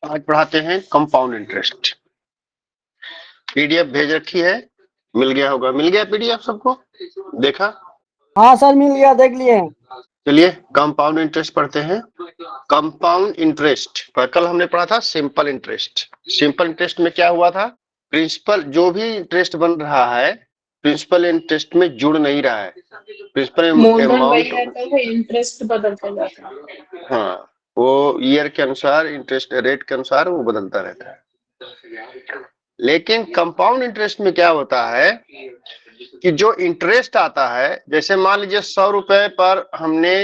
आज पढ़ाते हैं कंपाउंड इंटरेस्ट। पीडीएफ भेज रखी है, मिल गया होगा। मिल गया पीडीएफ सबको? देखा? हाँ सर मिल गया, देख लिए। चलिए कंपाउंड इंटरेस्ट पढ़ते हैं। कंपाउंड इंटरेस्ट पर कल हमने पढ़ा था सिंपल इंटरेस्ट। सिंपल इंटरेस्ट में क्या हुआ था? प्रिंसिपल जो भी इंटरेस्ट बन रहा है प्रिंसिपल इंटरेस्ट में जुड़ नहीं रहा है। प्रिंसिपल अमाउंट इंटरेस्ट बदलता जाता है। हाँ, वो ईयर के अनुसार इंटरेस्ट रेट के अनुसार वो बदलता रहता है। लेकिन कंपाउंड इंटरेस्ट में क्या होता है कि जो इंटरेस्ट आता है, जैसे मान लीजिए 100 रुपए पर हमने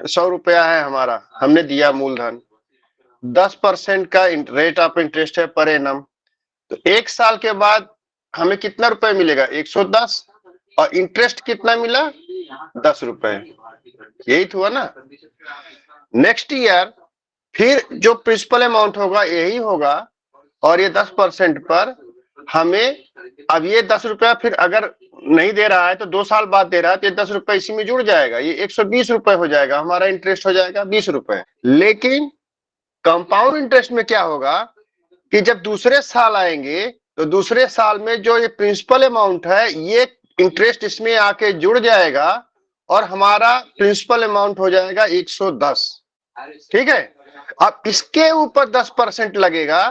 100 रुपया है हमारा, हमने दिया मूलधन, 10% का रेट ऑफ इंटरेस्ट है पर एनम, तो एक साल के बाद हमें कितना रुपए मिलेगा? 110, और इंटरेस्ट कितना मिला? 10 रुपए। यही तो हुआ ना। नेक्स्ट ईयर फिर जो प्रिंसिपल अमाउंट होगा यही होगा, और ये 10% पर हमें अब ये 10 रुपया फिर अगर नहीं दे रहा है तो 2 साल बाद दे रहा है तो ये 10 रुपए इसी में जुड़ जाएगा, ये 120 रुपए हो जाएगा, हमारा इंटरेस्ट हो जाएगा 20 रुपए। लेकिन कंपाउंड इंटरेस्ट में क्या होगा कि जब दूसरे साल आएंगे तो दूसरे साल में जो ये प्रिंसिपल अमाउंट है ये इंटरेस्ट इसमें आके जुड़ जाएगा और हमारा प्रिंसिपल अमाउंट हो जाएगा 110। ठीक है। अब इसके ऊपर 10% लगेगा,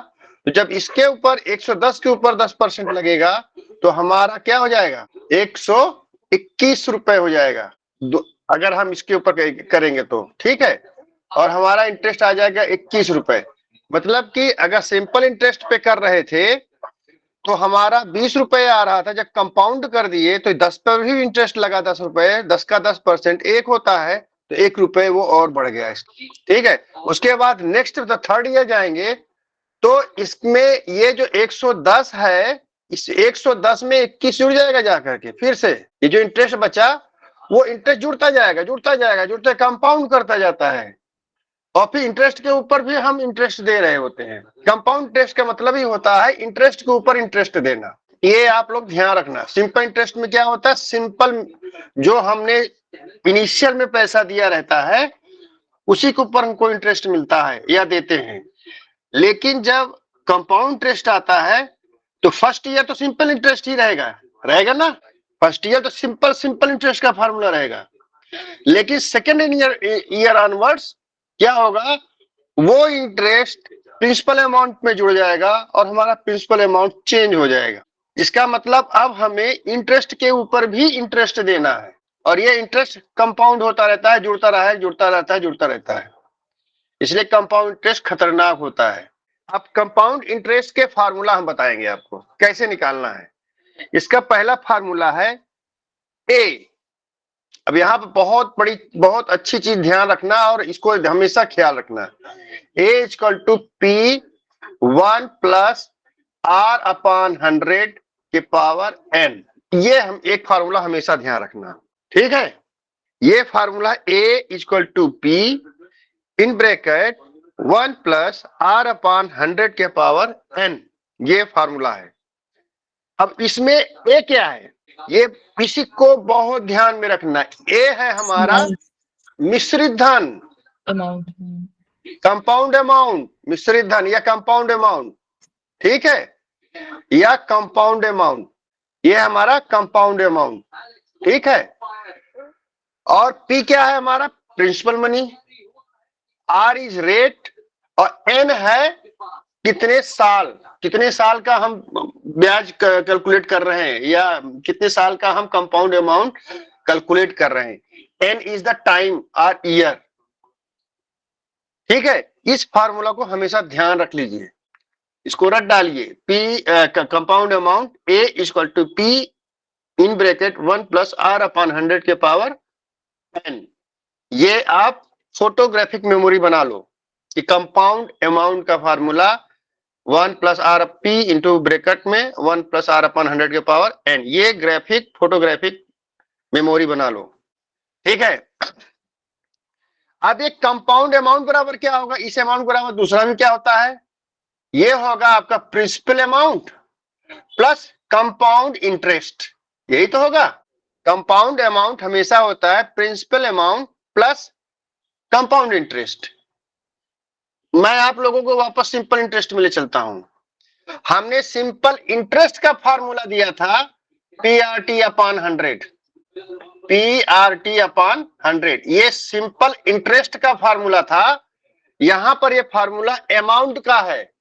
तो जब इसके ऊपर 110 के ऊपर 10% लगेगा तो हमारा क्या हो जाएगा? 121 रुपए हो जाएगा अगर हम इसके ऊपर करेंगे तो। ठीक है। और हमारा इंटरेस्ट आ जाएगा 21 रुपए। मतलब कि अगर सिंपल इंटरेस्ट पे कर रहे थे तो हमारा 20 रुपए आ रहा था, जब कंपाउंड कर दिए तो 10 पर भी इंटरेस्ट लगा, 10 रुपए, 10 का 10% 1 होता है, तो 1 रुपए वो और बढ़ गया। ठीक है। उसके बाद नेक्स्ट थर्ड ईयर जाएंगे तो इसमें ये जो 110 है, इस 110 में 21 जुड़ जाएगा जाकर के, फिर से ये जो इंटरेस्ट बचा वो इंटरेस्ट जुड़ता जाएगा जुड़ता जाएगा जुड़ता कंपाउंड करता जाता है, और फिर इंटरेस्ट के ऊपर भी हम इंटरेस्ट दे रहे होते हैं। कंपाउंड इंटरेस्ट का मतलब ही होता है इंटरेस्ट के ऊपर इंटरेस्ट देना। ये आप लोग ध्यान रखना। सिंपल इंटरेस्ट में क्या होता है? सिंपल जो हमने इनिशियल में पैसा दिया रहता है उसी के ऊपर हमको इंटरेस्ट मिलता है या देते हैं। लेकिन जब कंपाउंड इंटरेस्ट आता है तो फर्स्ट ईयर तो सिंपल इंटरेस्ट ही रहेगा ना। फर्स्ट ईयर तो सिंपल इंटरेस्ट का फार्मूला रहेगा। लेकिन सेकेंड ईयर ऑनवर्ड्स क्या होगा? वो इंटरेस्ट प्रिंसिपल अमाउंट में जुड़ जाएगा और हमारा प्रिंसिपल अमाउंट चेंज हो जाएगा। इसका मतलब अब हमें इंटरेस्ट के ऊपर भी इंटरेस्ट देना है, और ये इंटरेस्ट कंपाउंड होता रहता है, जुड़ता रहता है। इसलिए कंपाउंड इंटरेस्ट खतरनाक होता है। अब कंपाउंड इंटरेस्ट के फार्मूला हम बताएंगे आपको कैसे निकालना है। इसका पहला फार्मूला है ए। अब यहाँ पे बहुत अच्छी चीज ध्यान रखना और इसको हमेशा ख्याल रखना। A equal to P 1 plus R upon 100 के पावर एन। ये हम एक फार्मूला हमेशा ध्यान रखना। ठीक है। ये formula A equal to P in bracket 1 plus R upon 100 के पावर एन, ये फार्मूला है। अब इसमें ए क्या है? ये इसी को बहुत ध्यान में रखना है। ए है हमारा मिश्रित धन, अमाउंट, कंपाउंड अमाउंट, मिश्रित धन या कंपाउंड अमाउंट। ठीक है, या कंपाउंड अमाउंट, ये हमारा कंपाउंड अमाउंट। ठीक है। और पी क्या है? हमारा principal money, R is rate, और एन है कितने साल का हम ब्याज कैलकुलेट कर रहे हैं या कितने साल का हम कंपाउंड अमाउंट कैलकुलेट कर रहे हैं। एन इज द टाइम और ईयर। ठीक है। इस फार्मूला को हमेशा ध्यान रख लीजिए, इसको रट डालिए। P compound amount A equal to P in bracket 1 plus R upon 100 के पावर एन। ये आप फोटोग्राफिक मेमोरी बना लो कि कंपाउंड अमाउंट का formula 1 plus R P into bracket में 1 प्लस आर अपॉन 100 के पावर एन। ये फोटोग्राफिक मेमोरी बना लो। ठीक है। अब एक कंपाउंड अमाउंट बराबर क्या होगा? इस अमाउंट बराबर दूसरा भी क्या होता है? ये होगा आपका principal amount plus compound interest. यही तो होगा। कंपाउंड अमाउंट हमेशा होता है principal amount plus compound interest. मैं आप लोगों को वापस सिंपल इंटरेस्ट में ले चलता हूं। हमने सिंपल इंटरेस्ट का फॉर्मूला दिया था पीआरटी अपॉन 100, पीआरटी अपॉन 100, ये सिंपल इंटरेस्ट का फॉर्मूला था। यहां पर ये फॉर्मूला अमाउंट का है,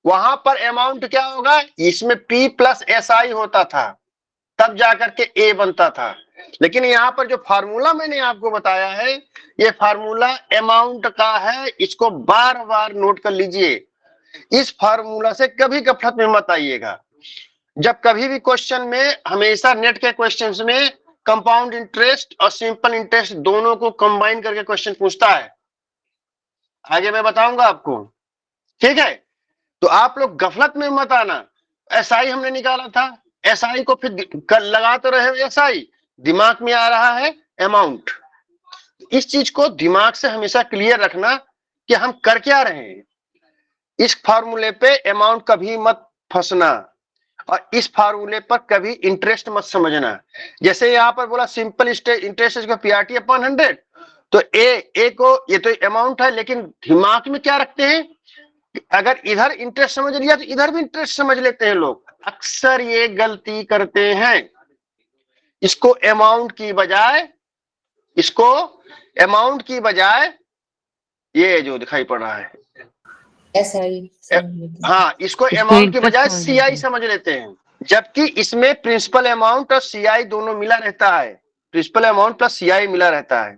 वहां पर अमाउंट क्या होगा, इसमें पी प्लस एस आई होता था, तब जाकर के ए बनता था। लेकिन यहां पर जो फार्मूला मैंने आपको बताया है, ये फार्मूला अमाउंट का है, इसको बार बार नोट कर लीजिए। इस फार्मूला से कभी गफलत में मत आइएगा। जब कभी भी क्वेश्चन में, हमेशा नेट के क्वेश्चंस में कंपाउंड इंटरेस्ट और सिंपल इंटरेस्ट दोनों को कंबाइन करके क्वेश्चन पूछता है, आगे मैं बताऊंगा आपको, ठीक है। तो आप लोग गफलत में मत आना। एसआई हमने निकाला था, एसआई को फिर लगा तो रहे हो, एसआई दिमाग में आ रहा है अमाउंट। इस चीज को दिमाग से हमेशा क्लियर रखना कि हम कर क्या रहे हैं। इस फार्मूले पे अमाउंट कभी मत फंसना, और इस फार्मूले पर कभी इंटरेस्ट मत समझना। जैसे यहाँ पर बोला सिंपल इंटरेस्ट को पीआरटी अपॉन 100, तो ए को, ये तो अमाउंट है, लेकिन दिमाग में क्या रखते हैं, अगर इधर इंटरेस्ट समझ लिया तो इधर भी इंटरेस्ट समझ लेते हैं लोग। अक्सर ये गलती करते हैं, इसको अमाउंट की बजाय, इसको अमाउंट की बजाय ये जो दिखाई पड़ रहा है एसआई, हाँ, इसको अमाउंट की बजाय सीआई समझ लेते हैं, जबकि इसमें प्रिंसिपल अमाउंट और सीआई दोनों मिला रहता है, प्रिंसिपल अमाउंट प्लस सीआई मिला रहता है।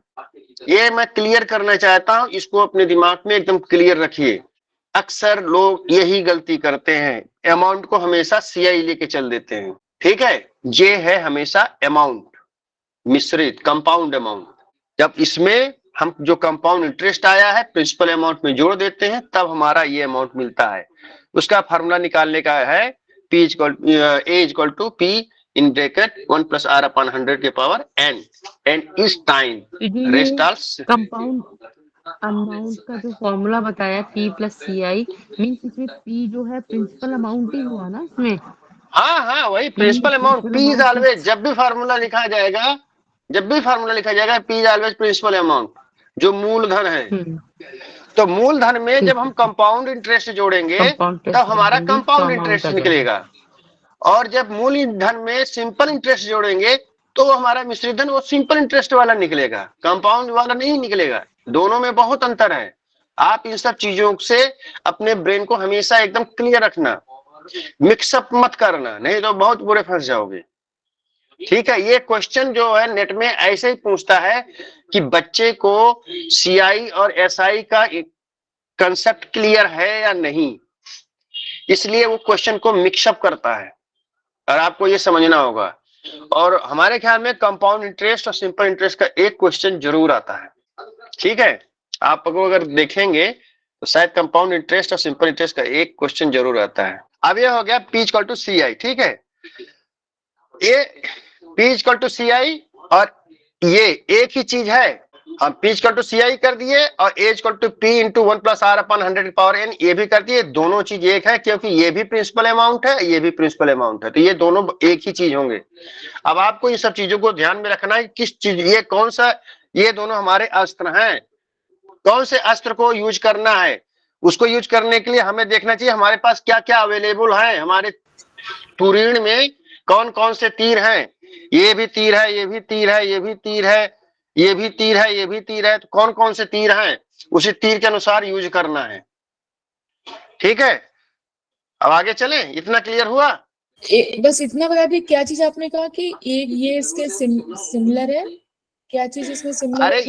ये मैं क्लियर करना चाहता हूं, इसको अपने दिमाग में एकदम क्लियर रखिए। अक्सर लोग यही गलती करते हैं, अमाउंट को हमेशा सीआई लेके चल देते हैं, ठीक है। ये है हमेशा अमाउंट मिश्रित कंपाउंड अमाउंट। जब इसमें हम जो कंपाउंड इंटरेस्ट आया है प्रिंसिपल अमाउंट में जोड़ देते हैं, तब हमारा ये अमाउंट मिलता है। उसका फॉर्मूला निकालने का है P equal to P in bracket 1 plus R upon 100 के पावर n, एंड इस time rest all compound amount का जो फॉर्मूला बताया P प्लस CI मीन्स इसमें P जो है प्रिंसिपल अमाउंट ही हुआ ना इसमें। हाँ हाँ, वही principal amount. P is always, जब भी फार्मूला लिखा जाएगा, जब भी फार्मूला लिखा जाएगा, P is always principal amount, जो मूलधन है। तो मूलधन में जब हम कंपाउंड इंटरेस्ट जोड़ेंगे तब हमारा कंपाउंड इंटरेस्ट निकलेगा, और जब मूलधन में सिंपल इंटरेस्ट जोड़ेंगे तो हमारा मिश्रित धन वो सिंपल इंटरेस्ट वाला निकलेगा, कंपाउंड वाला नहीं निकलेगा। दोनों में बहुत अंतर है। आप इन सब चीजों से अपने ब्रेन को हमेशा एकदम क्लियर रखना, मिक्सअप मत करना, नहीं तो बहुत बुरे फंस जाओगे, ठीक है। ये क्वेश्चन जो है नेट में ऐसे ही पूछता है कि बच्चे को सीआई और एसआई का कंसेप्ट क्लियर है या नहीं, इसलिए वो क्वेश्चन को मिक्सअप करता है, और आपको ये समझना होगा। और हमारे ख्याल में कंपाउंड इंटरेस्ट और सिंपल इंटरेस्ट का एक क्वेश्चन जरूर आता है, ठीक है। आप अगर देखेंगे तो शायद कंपाउंड इंटरेस्ट और सिंपल इंटरेस्ट का एक क्वेश्चन जरूर आता है। अब ये हो गया P इक्वल टू CI, ठीक है। ये P इक्वल टू CI और ये एक ही चीज है, हम P इक्वल टू CI कर दिए और A equal to P into 1 plus R upon 100 power n, ये भी कर दिए। दोनों चीज एक है, क्योंकि ये भी प्रिंसिपल अमाउंट है, ये भी प्रिंसिपल अमाउंट है, तो ये दोनों एक ही चीज होंगे। अब आपको इन सब चीजों को ध्यान में रखना है, किस चीज, ये कौन सा, ये दोनों हमारे अस्त्र हैं, कौन से अस्त्र को यूज करना है। उसको यूज करने के लिए हमें देखना चाहिए हमारे पास क्या क्या अवेलेबल है, हमारे तुरीण में कौन कौन से तीर हैं। ये भी तीर है, ये भी तीर है, ये भी तीर है, ये भी तीर है, ये भी तीर है, तो कौन कौन से तीर हैं उसी तीर के अनुसार यूज करना है, ठीक है। अब आगे चलें, इतना क्लियर हुआ? बस इतना बता दी, क्या चीज आपने कहा कि ये इसके सिमिलर है, क्या चीज इसमें सिमिलर? अरे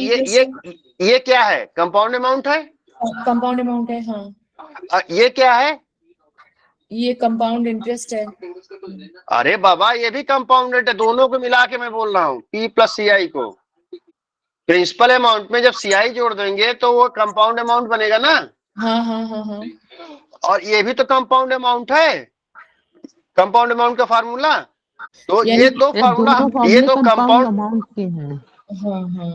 ये क्या है, कंपाउंड अमाउंट है, कंपाउंड अमाउंट है, हाँ। ये क्या है, ये कंपाउंड इंटरेस्ट है। अरे बाबा ये भी कंपाउंड है, दोनों को मिला के मैं बोल रहा हूँ, P प्लस CI को। प्रिंसिपल अमाउंट में जब CI जोड़ देंगे तो वो कंपाउंड अमाउंट बनेगा ना। हाँ हाँ हाँ हाँ। और ये भी तो कंपाउंड अमाउंट है, कंपाउंड अमाउंट का फार्मूला। तो ये दो फार्मूला, ये दो कंपाउंड अमाउंट के हैं। हाँ हाँ,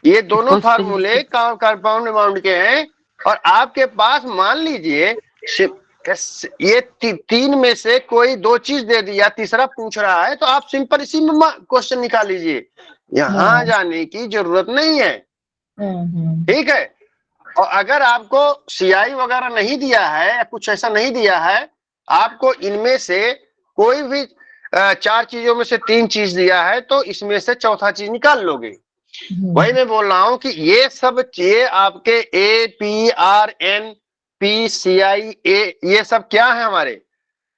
ये दोनों फार्मूले कंपाउंड अमाउंट के हैं। और आपके पास मान लीजिए ये तीन में से कोई दो चीज दे दिया, तीसरा पूछ रहा है, तो आप सिंपल इसी में क्वेश्चन निकाल लीजिए, यहाँ जाने की जरूरत नहीं है, ठीक है। और अगर आपको सीआई वगैरह नहीं दिया है या कुछ ऐसा नहीं दिया है, आपको इनमें से कोई भी 4 चीजों में से 3 चीज दिया है तो इसमें से चौथा चीज निकाल लोगे। वही मैं बोल रहा हूं कि ये सब ये आपके A P R N P C I A, ये सब क्या है हमारे,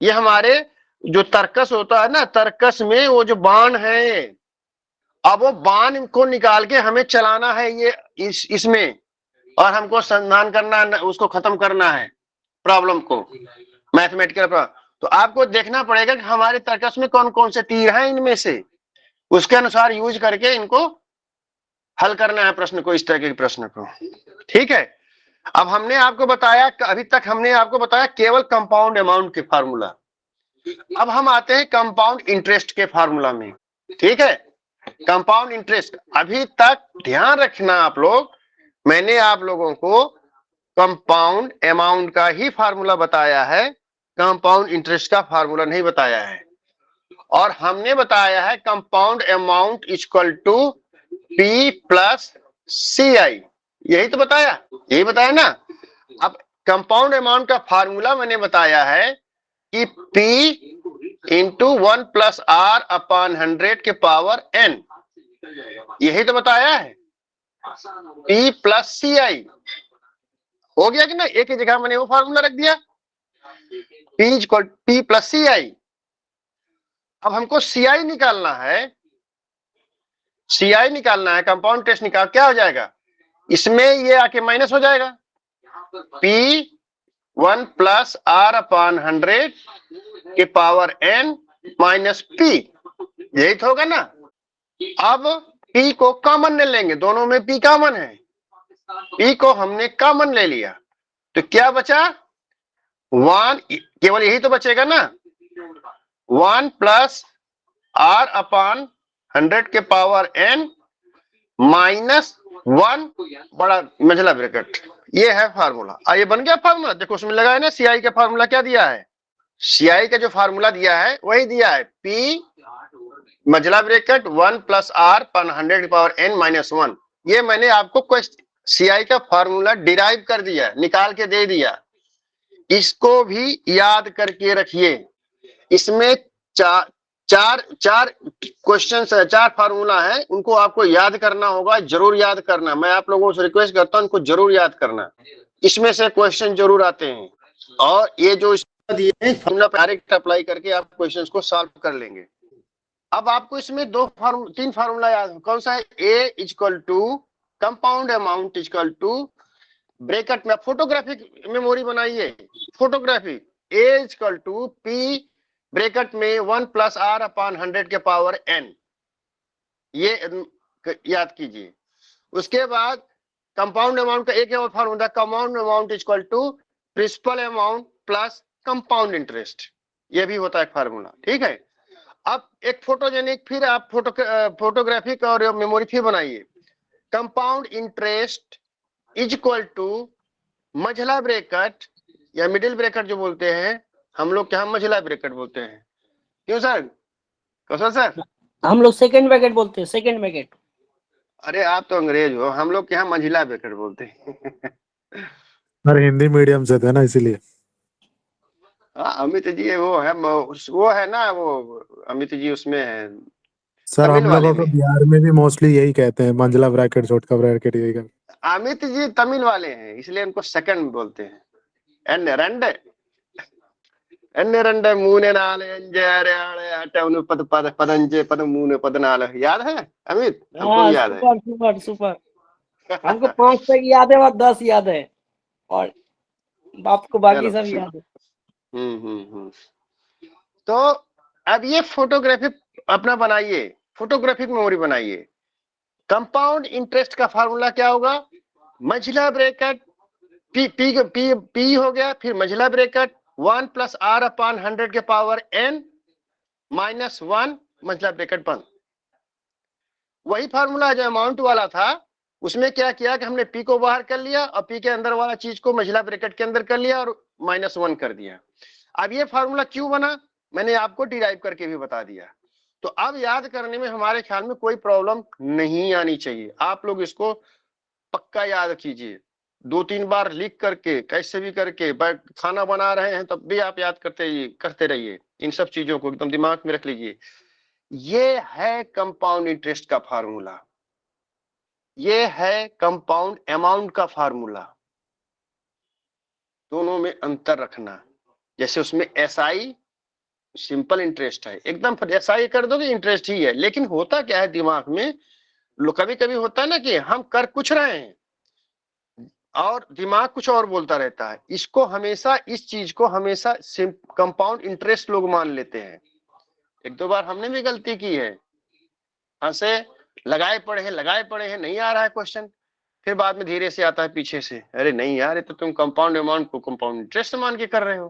ये हमारे जो तर्कस होता है ना, तर्कस में वो जो बाण है, अब वो बाण को निकाल के हमें चलाना है ये इसमें, और हमको संधान करना है, उसको खत्म करना है प्रॉब्लम को, मैथमेटिकल प्रॉब्लम। तो आपको देखना पड़ेगा कि हमारे तर्कस में कौन कौन से तीर हैं, इनमें से उसके अनुसार यूज करके इनको हल करना है प्रश्न को, इस तरह के प्रश्न को। ठीक है, अब हमने आपको बताया, अभी तक हमने आपको बताया केवल कंपाउंड अमाउंट के फार्मूला। अब हम आते हैं कंपाउंड इंटरेस्ट के फार्मूला में। ठीक है, कंपाउंड इंटरेस्ट, अभी तक ध्यान रखना आप लोग, मैंने आप लोगों को कंपाउंड अमाउंट का ही फार्मूला बताया है, कंपाउंड इंटरेस्ट का फार्मूला नहीं बताया है। और हमने बताया है compound amount equal to P plus C I, यही तो बताया, यही बताया ना। अब कंपाउंड अमाउंट का फार्मूला मैंने बताया है कि P into 1 plus R upon 100 के पावर n, यही तो बताया है, P प्लस सी आई। हो गया कि ना, एक ही जगह मैंने वो फार्मूला रख दिया, P प्लस सी आई। अब हमको सी आई निकालना है, सी आई निकालना है, कंपाउंड टेस्ट निकाल, क्या हो जाएगा इसमें, ये आके माइनस हो जाएगा, P 1 प्लस आर अपॉन 100 के पावर n माइनस P, यही तो होगा ना। अब P को कॉमन ले लेंगे, दोनों में P कॉमन है, P को हमने कॉमन ले लिया तो क्या बचा 1, केवल यही तो बचेगा ना, 1 प्लस आर अपॉन 100 के पावर n माइनस 1 बड़ा मंझला ब्रैकेट, ये है फार्मूला। ये बन गया फार्मूला, देखो उसमें लगा है ना, सीआई का फार्मूला क्या दिया है, सीआई का जो फार्मूला दिया है वही दिया है, P मंझला ब्रैकेट 1 प्लस आर अपॉन 100 की पावर n माइनस 1। ये मैंने आपको सीआई का फार्मूला डिराइव कर दिया, निकाल के दे दिया, इसको भी याद करके रखिए। इसमें चार क्वेश्चन है, 4 फार्मूला है, उनको आपको याद करना होगा, जरूर याद करना, मैं आप लोगों से रिक्वेस्ट करता हूं, इनको जरूर याद करना, इसमें से क्वेश्चन जरूर आते हैं। और ये जो दिए हैं फार्मूला डायरेक्ट अप्लाई करके आप क्वेश्चंस को सॉल्व कर लेंगे। अब आपको इसमें 3 फार्मूला याद, कौन सा है, A equal to compound amount equal to bracket में, फोटोग्राफिक मेमोरी बनाइए, photographic, A equal to P bracket में 1 प्लस आर अपॉन 100 के पावर n, ये याद कीजिए। उसके बाद कंपाउंड अमाउंट का एक और formula, compound amount equal to principal amount plus compound interest, ये भी होता है फार्मूला। ठीक है, अब एक फोटोजेनिक, फिर आप फोटोग्राफिक और मेमोरी फिर बनाइए, कंपाउंड इंटरेस्ट इक्वल टू मंझला ब्रैकेट या मिडिल ब्रैकेट जो बोलते हैं हम लोग, क्या मंझला ब्रैकेट बोलते हैं, क्यों सर, कौशल सर? हम लोग सेकंड ब्रैकेट बोलते हैं, सेकंड ब्रैकेट। अरे आप तो अंग्रेज हो, हम लोग यहाँ मंझला ब्रैकेट बोलते हैं। अरे हिंदी मीडियम से थे ना इसीलिए। हाँ, अमित जी वो है ना, वो अमित जी उसमें है, सर तमिल हम वाले लोगों को में। बिहार में भी मोस्टली यही कहते हैं, मंझला ब्रैकेट, छोटका ब्रैकेट, यही कहते हैं। अमित जी तमिल वाले हैं, इसलिए उनको सेकंड बोलते हैं। एन्ने रंडे मूने नाले अंजरे आले अटवनु पद पद पदंजे पद मूने पद नाले, याद है अमित? हमको भी याद है। सुपर सुपर सुपर, हमको 5 तक याद है और 10 याद है, और आपको बाकी सब याद है। तो अब ये फोटोग्राफी अपना बनाइए, फोटोग्राफिक मेमोरी बनाइए। कंपाउंड इंटरेस्ट का फार्मूला क्या होगा, मंझला ब्रैकेट पी हो गया, फिर मंझला ब्रैकेट 1 प्लस आर अपॉन 100 के पावर n माइनस 1 मंझला ब्रैकेट बंद। वही फार्मूला जो अमाउंट वाला था, उसमें क्या किया कि हमने पी को बाहर कर लिया और पी के अंदर वाला चीज को मंझला ब्रैकेट के अंदर कर लिया और -1 कर दिया। अब ये फार्मूला क्यों बना, मैंने आपको डिराइव करके भी बता दिया। तो अब याद करने में हमारे ख्याल में कोई प्रॉब्लम नहीं आनी चाहिए, आप लोग इसको पक्का याद कीजिए, 2-3 बार लिख करके, कैसे भी करके, खाना बना रहे हैं तब भी आप याद करते रहिए। इन सब चीजों को एकदम दिमाग में रख लीजिए। ये है कंपाउंड इंटरेस्ट का फार्मूला, ये है कंपाउंड अमाउंट का फार्मूला। दोनों में अंतर रखना। जैसे उसमें एसआई सिंपल इंटरेस्ट है, एकदम एसआई कर दोगे इंटरेस्ट ही है, लेकिन होता क्या है दिमाग में, कभी कभी होता है ना कि हम कर कुछ रहे हैं और दिमाग कुछ और बोलता रहता है। इसको हमेशा, इस चीज को हमेशा कंपाउंड इंटरेस्ट लोग मान लेते हैं। 1-2 बार हमने भी गलती की है, हंसे लगाए पड़े हैं, नहीं आ रहा है क्वेश्चन, फिर बाद में धीरे से आता है पीछे से, अरे नहीं यार, ये तो तुम कंपाउंड अमाउंट को कंपाउंड इंटरेस्ट मान के कर रहे हो।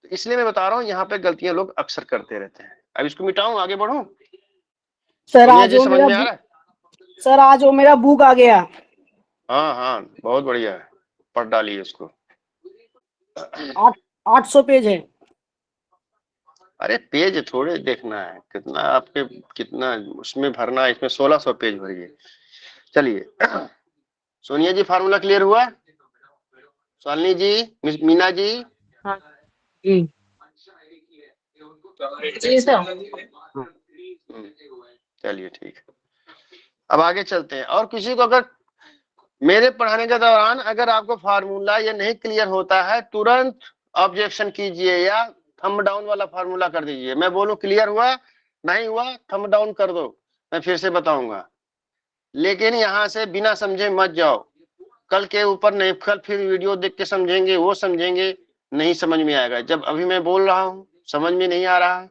तो इसलिए मैं बता रहा हूँ, यहाँ पे गलतियां लोग अक्सर करते रहते हैं। अब इसको मिटाऊं, आगे बढ़ूं? सर सोनिया आज जी वो समझ मेरा में आ रहा है? सर आज वो मेरा बुक आ गया। हाँ हाँ, बहुत बढ़िया है, पढ़ डालिए उसको। 800 पेज है। अरे पेज थोड़े देखना है, कितना आपके, कितना उसमें भरना है, इसमें 1600 पेज भरिए। चलिए सोनिया जी, फार्मूला क्लियर हुआ? शालिनी जी, मीना जी? हाँ जी। जी सर। चलिए ठीक है, अब आगे चलते हैं। और किसी को अगर मेरे पढ़ाने के दौरान अगर आपको फार्मूला ये नहीं क्लियर होता है, तुरंत ऑब्जेक्शन कीजिए या थंब डाउन वाला फार्मूला कर दीजिए। मैं बोलूं क्लियर हुआ, नहीं हुआ, थंब डाउन कर दो, मैं फिर से बताऊंगा। लेकिन यहाँ से बिना समझे मत जाओ, कल के ऊपर नहीं, कल फिर वीडियो देख के समझेंगे, वो समझेंगे, नहीं समझ में आएगा। जब अभी मैं बोल रहा हूँ समझ में नहीं आ रहा है,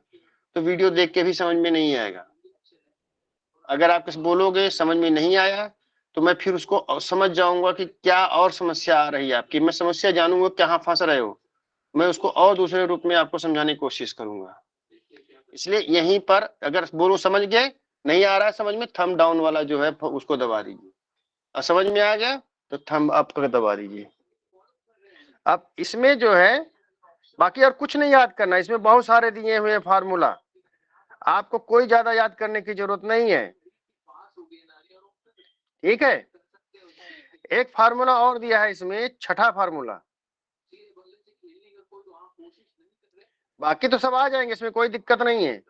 तो वीडियो देख के भी समझ में नहीं आएगा। अगर आप कुछ बोलोगे समझ में नहीं आया, तो मैं फिर उसको समझ जाऊंगा कि क्या और समस्या आ रही है आपकी, मैं समस्या जानूंगा कहाँ फंस रहे हो, मैं उसको और दूसरे रूप में आपको समझाने की कोशिश करूंगा। इसलिए यहीं पर अगर बोलो समझ गए, नहीं आ रहा है समझ में, थंब डाउन वाला जो है उसको दबा दीजिए, और समझ में आ गया तो थंब अप कर दबा दीजिए। अब इसमें जो है बाकी और कुछ नहीं याद करना, इसमें बहुत सारे दिए हुए फार्मूला, आपको कोई ज्यादा याद करने की जरूरत नहीं है, ठीक है। एक फार्मूला और दिया है इसमें, छठा फार्मूला, बाकी तो सब आ जाएंगे, इसमें कोई दिक्कत नहीं है।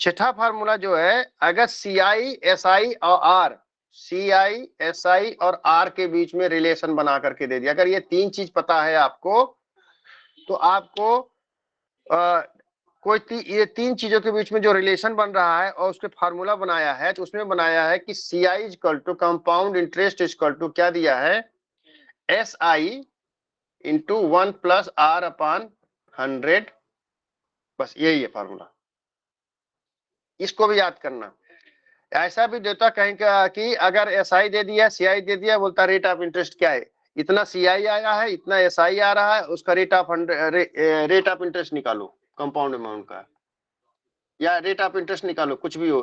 छठा फार्मूला जो है, अगर CI SI और R, CI SI और R के बीच में रिलेशन बना करके दे दिया, अगर ये 3 चीज पता है आपको, तो आपको ये 3 चीजों के बीच में जो रिलेशन बन रहा है और उसके फार्मूला बनाया है, तो उसमें बनाया है कि CI equal to compound interest equal to क्या दिया है, SI इंटू 1 + R/100, बस यही है फार्मूला। इसको भी याद करना। ऐसा भी देता कहीं का कि अगर SI दे दिया, CI दे दिया, बोलता रेट ऑफ इंटरेस्ट क्या है, इतना CI आया है, इतना SI आ रहा है, उसका रेट ऑफ इंटरेस्ट निकालो कंपाउंड अमाउंट का, या रेट ऑफ इंटरेस्ट निकालो, कुछ भी हो,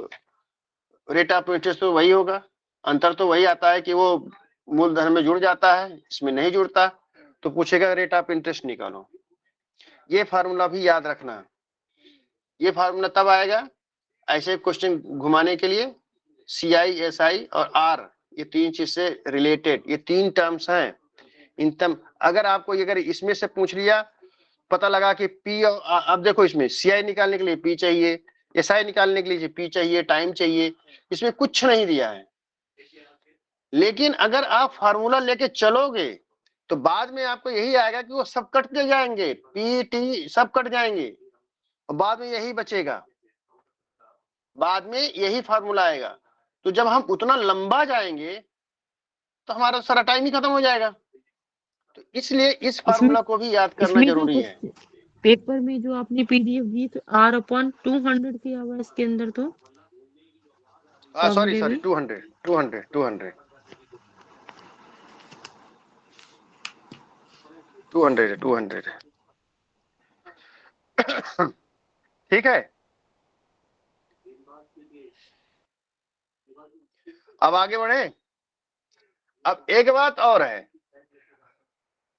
रेट ऑफ इंटरेस्ट तो वही होगा, अंतर तो वही आता है कि वो मूलधन में जुड़ जाता है, इसमें नहीं जुड़ता, तो पूछेगा रेट ऑफ इंटरेस्ट निकालो। ये फार्मूला भी याद रखना। ये फार्मूला तब आएगा ऐसे क्वेश्चन घुमाने के लिए, CI SI और R, ये 3 चीज से रिलेटेड, ये 3 टर्म्स हैं। इन टर्म अगर आपको अगर इसमें से पूछ लिया, पता लगा कि P, अब देखो इसमें CI निकालने के लिए P चाहिए, SI निकालने के लिए P चाहिए, टाइम चाहिए, इसमें कुछ नहीं दिया है। लेकिन अगर आप फार्मूला लेके चलोगे तो बाद में आपको यही आएगा कि वो सब कट के जाएंगे, P T सब कट जाएंगे, और बाद में यही बचेगा, बाद में यही फार्मूला आएगा। तो जब हम उतना लंबा जाएंगे तो हमारा सारा टाइम ही खत्म हो जाएगा। तो इसलिए इस फार्मूला को भी याद करना इसमें जो जरूरी है। पेपर में जो आपने PDF दी तो R/200 किया हुआ है इसके अंदर, तो सॉरी फॉर्मूले 200 ठीक है। अब आगे बढ़े। अब एक बात और है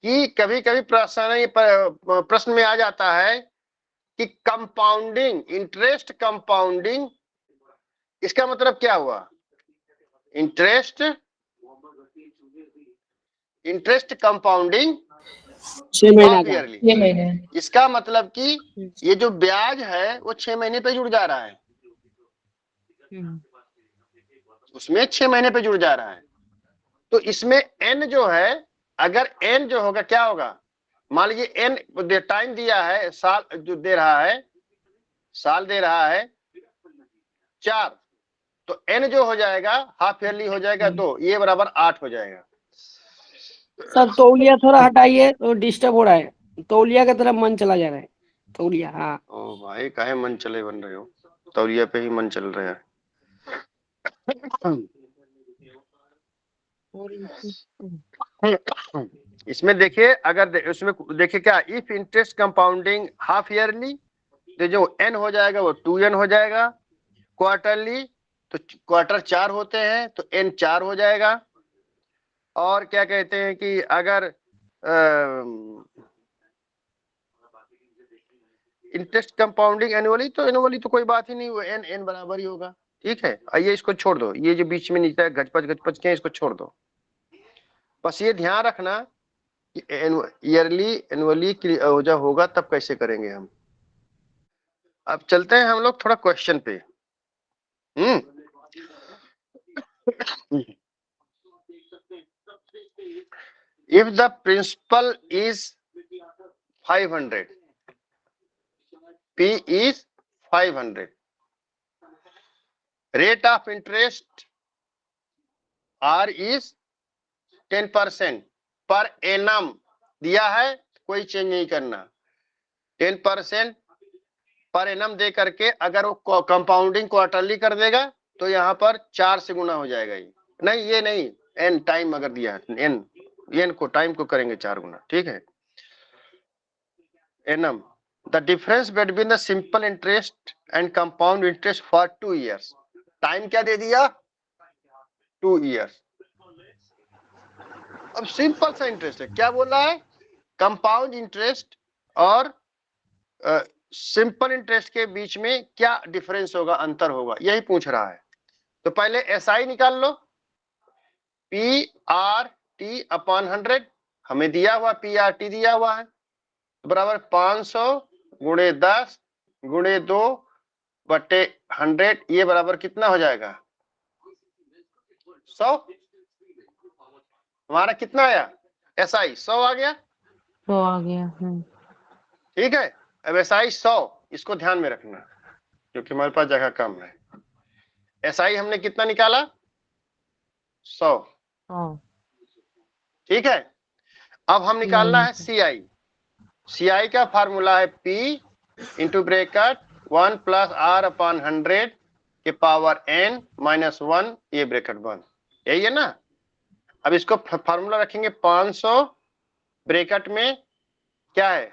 कि कभी कभी प्रश्न में आ जाता है कि कंपाउंडिंग इंटरेस्ट, कंपाउंडिंग इसका मतलब क्या हुआ, इंटरेस्ट इंटरेस्ट कंपाउंडिंग 6 महीना हाफ का। ईयरली। 6 महीने। इसका मतलब कि ये जो ब्याज है वो 6 महीने पे जुड़ जा रहा है, उसमें 6 महीने पे जुड़ जा रहा है। तो इसमें n जो है, अगर n जो होगा क्या होगा, मान लीजिए n टाइम दिया है, साल जो दे रहा है, साल दे रहा है 4, तो n जो हो जाएगा हाफ ईयरली हो जाएगा 2, ये बराबर 8 हो जाएगा। सर तौलिया थोड़ा हटाइए, तो डिस्टर्ब हो रहा है, तौलिया की तरफ मन चला जा रहा है। तौलिया, हाँ। ओ भाई काहे मन चले बन रहे हो, तौलिया पे ही मन चल रहा है। इसमें देखिए, अगर उसमें देखिए क्या, if interest compounding half yearly, तो जो n हो जाएगा वो 2n हो जाएगा। क्वार्टरली तो क्वार्टर 4 होते हैं तो n 4 हो जाएगा। और क्या कहते हैं कि अगर इंटरेस्ट कंपाउंडिंग एनुअली, तो एनुअली तो कोई बात ही नहीं, वो n बराबर ही होगा। ठीक है, आइए इसको छोड़ दो, ये जो बीच में नीचे गचपच के इसको छोड़ दो। बस ये ध्यान रखना कि ईयरली एनुअली जो होगा तब कैसे करेंगे हम। अब चलते हैं हम लोग थोड़ा क्वेश्चन पे। If the principal is 500, P is 500, rate of interest R is 10% per annum दिया है, कोई चेंज नहीं करना। 10% पर एनम दे करके अगर वो कंपाउंडिंग क्वार्टरली कर देगा तो यहाँ पर 4 से गुना हो जाएगा। ये नहीं, ये नहीं, एन टाइम अगर दिया है, एन को टाइम को करेंगे 4 गुना। ठीक है, annum the difference between the simple interest and compound interest for 2 years। Time क्या दे दिया, 2 years। अब सिंपल सा इंटरेस्ट है, क्या बोल रहा है, कंपाउंड इंटरेस्ट और सिंपल इंटरेस्ट के बीच में क्या डिफरेंस होगा, अंतर होगा, यही पूछ रहा है। तो पहले एसआई निकाल लो, पी आर टी अपॉन 100 हमें दिया हुआ, पी आर टी दिया हुआ है, तो बराबर 500 गुणे 10 गुणे 2 बटे 100, ये बराबर कितना हो जाएगा, 100। हमारा कितना आया, एसआई 100 आ गया। तो आ गया। ठीक है, अब एसआई 100, इसको ध्यान में रखना क्योंकि हमारे पास जगह कम है। एसआई हमने कितना निकाला, 100। ठीक है, अब हम निकालना है सीआई। सीआई का फार्मूला है P into bracket 1 plus R upon 100 के पावर n माइनस 1, ये ब्रेकेट बंद, यही है ना। अब इसको फार्मूला रखेंगे 500 ब्रेकेट में क्या है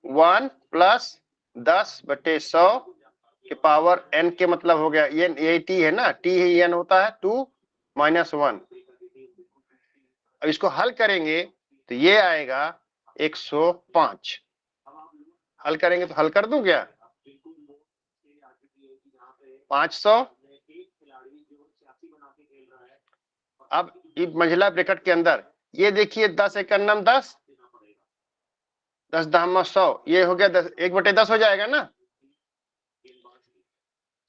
1 प्लस 10 बटे 100 के पावर n के मतलब हो गया, ये t है ना, t ही n होता है, 2 माइनस 1। अब इसको हल करेंगे तो ये आएगा 105। हल करेंगे तो हल कर दूं क्या, 500। अब मंझला ब्रैकेट के अंदर ये देखिए 10 एक नम 10, 10 दहमा 100, ये हो गया 10, 1/10 हो जाएगा ना।